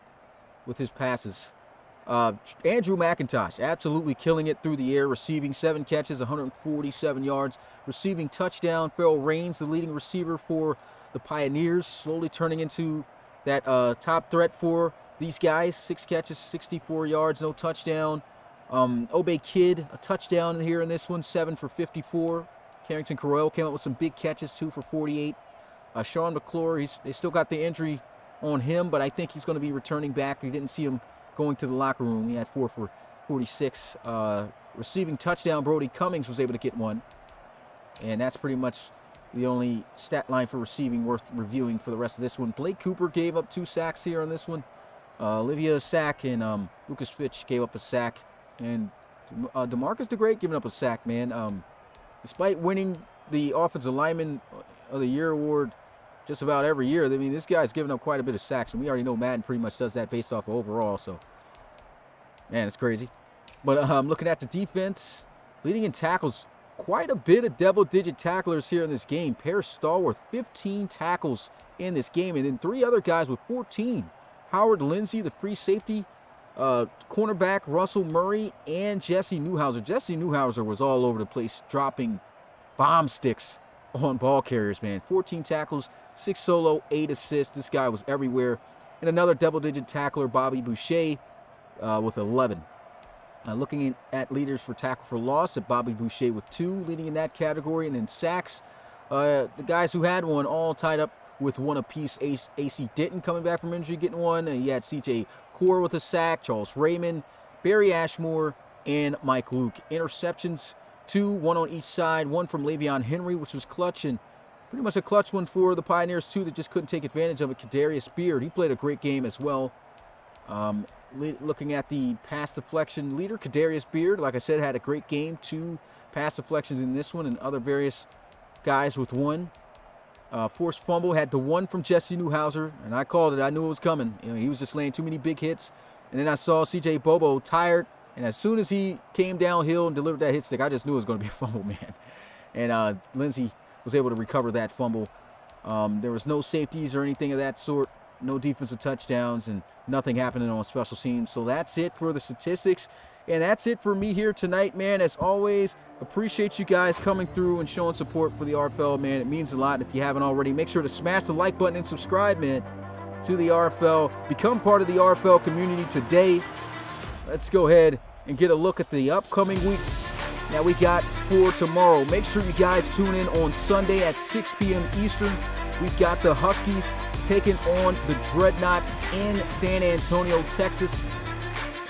with his passes. Andrew McIntosh, absolutely killing it through the air, receiving 7 catches, 147 yards, receiving touchdown. Farrell Raines, the leading receiver for the Pioneers, slowly turning into that top threat for these guys. 6 catches, 64 yards, no touchdown. Obey Kidd, a touchdown here in this one, 7 for 54. Carrington Carroll came up with some big catches, 2 for 48. Sean McClure, they still got the injury on him, but I think he's going to be returning back. We didn't see him going to the locker room. He had 4 for 46. Receiving touchdown, Brody Cummings was able to get 1. And that's pretty much the only stat line for receiving worth reviewing for the rest of this one. Blake Cooper gave up 2 sacks here on this one. Olivia a sack, and Lucas Fitch gave up a sack. And DeMarcus DeGreat giving up a sack, man. Despite winning the Offensive Lineman of the Year award just about every year, I mean, this guy's giving up quite a bit of sacks, and we already know Madden pretty much does that based off of overall, so, man, it's crazy. But looking at the defense, leading in tackles, quite a bit of double-digit tacklers here in this game. Paris Stallworth, 15 tackles in this game, and then 3 other guys with 14. Howard Lindsay, the free safety, cornerback Russell Murray, and Jesse Newhouser. Jesse Newhouser was all over the place, dropping bomb sticks on ball carriers, man. 14 tackles, 6 solo, 8 assists. This guy was everywhere. And another double-digit tackler, Bobby Boucher, with 11. Looking at leaders for tackle for loss, at Bobby Boucher with 2, leading in that category. And then sacks, the guys who had 1 all tied up with 1 apiece. AC Denton coming back from injury, getting 1. And he had CJ Core with a sack, Charles Raymond, Barry Ashmore, and Mike Luke. Interceptions, 2, 1 on each side, 1 from Le'Veon Henry, which was clutch, and pretty much a clutch one for the Pioneers, too, that just couldn't take advantage of it. Kadarius Beard, he played a great game as well. Looking at the pass deflection leader, Kadarius Beard, like I said, had a great game. 2 pass deflections in this one, and other various guys with 1. Forced fumble, had the 1 from Jesse Newhouser, and I called it. I knew it was coming. You know, he was just laying too many big hits. And then I saw CJ Bobo tired, and as soon as he came downhill and delivered that hit stick, I just knew it was going to be a fumble, man. And Lindsey was able to recover that fumble. There was no safeties or anything of that sort, no defensive touchdowns, and nothing happening on special teams. So that's it for the statistics. And that's it for me here tonight, man. As always, appreciate you guys coming through and showing support for the RFL, man. It means a lot. If you haven't already, make sure to smash the like button and subscribe, man, to the RFL. Become part of the RFL community today. Let's go ahead and get a look at the upcoming week that we got for tomorrow. Make sure you guys tune in on Sunday at 6 p.m. Eastern we've got the Huskies taking on the Dreadnoughts in San Antonio, Texas.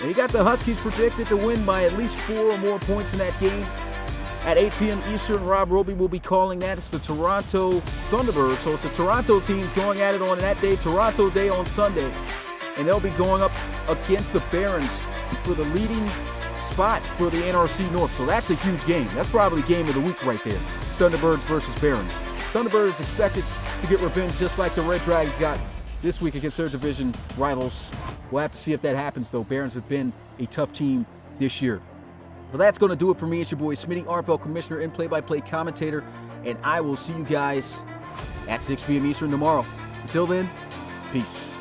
And you got the Huskies projected to win by at least 4 or more points in that game. At 8 p.m. Eastern, Rob Roby will be calling that. It's the Toronto Thunderbirds. So it's the Toronto teams going at it on that day, Toronto Day on Sunday. And they'll be going up against the Barons for the leading spot for the NRC North. So that's a huge game. That's probably game of the week right there. Thunderbirds versus Barons. Thunderbirds expected to get revenge just like the Red Dragons got this week against their division rivals. We'll have to see if that happens, though. Barons have been a tough team this year. Well, that's going to do it for me. It's your boy Smitty, RFL Commissioner and play-by-play commentator, and I will see you guys at 6 p.m. Eastern tomorrow. Until then, peace.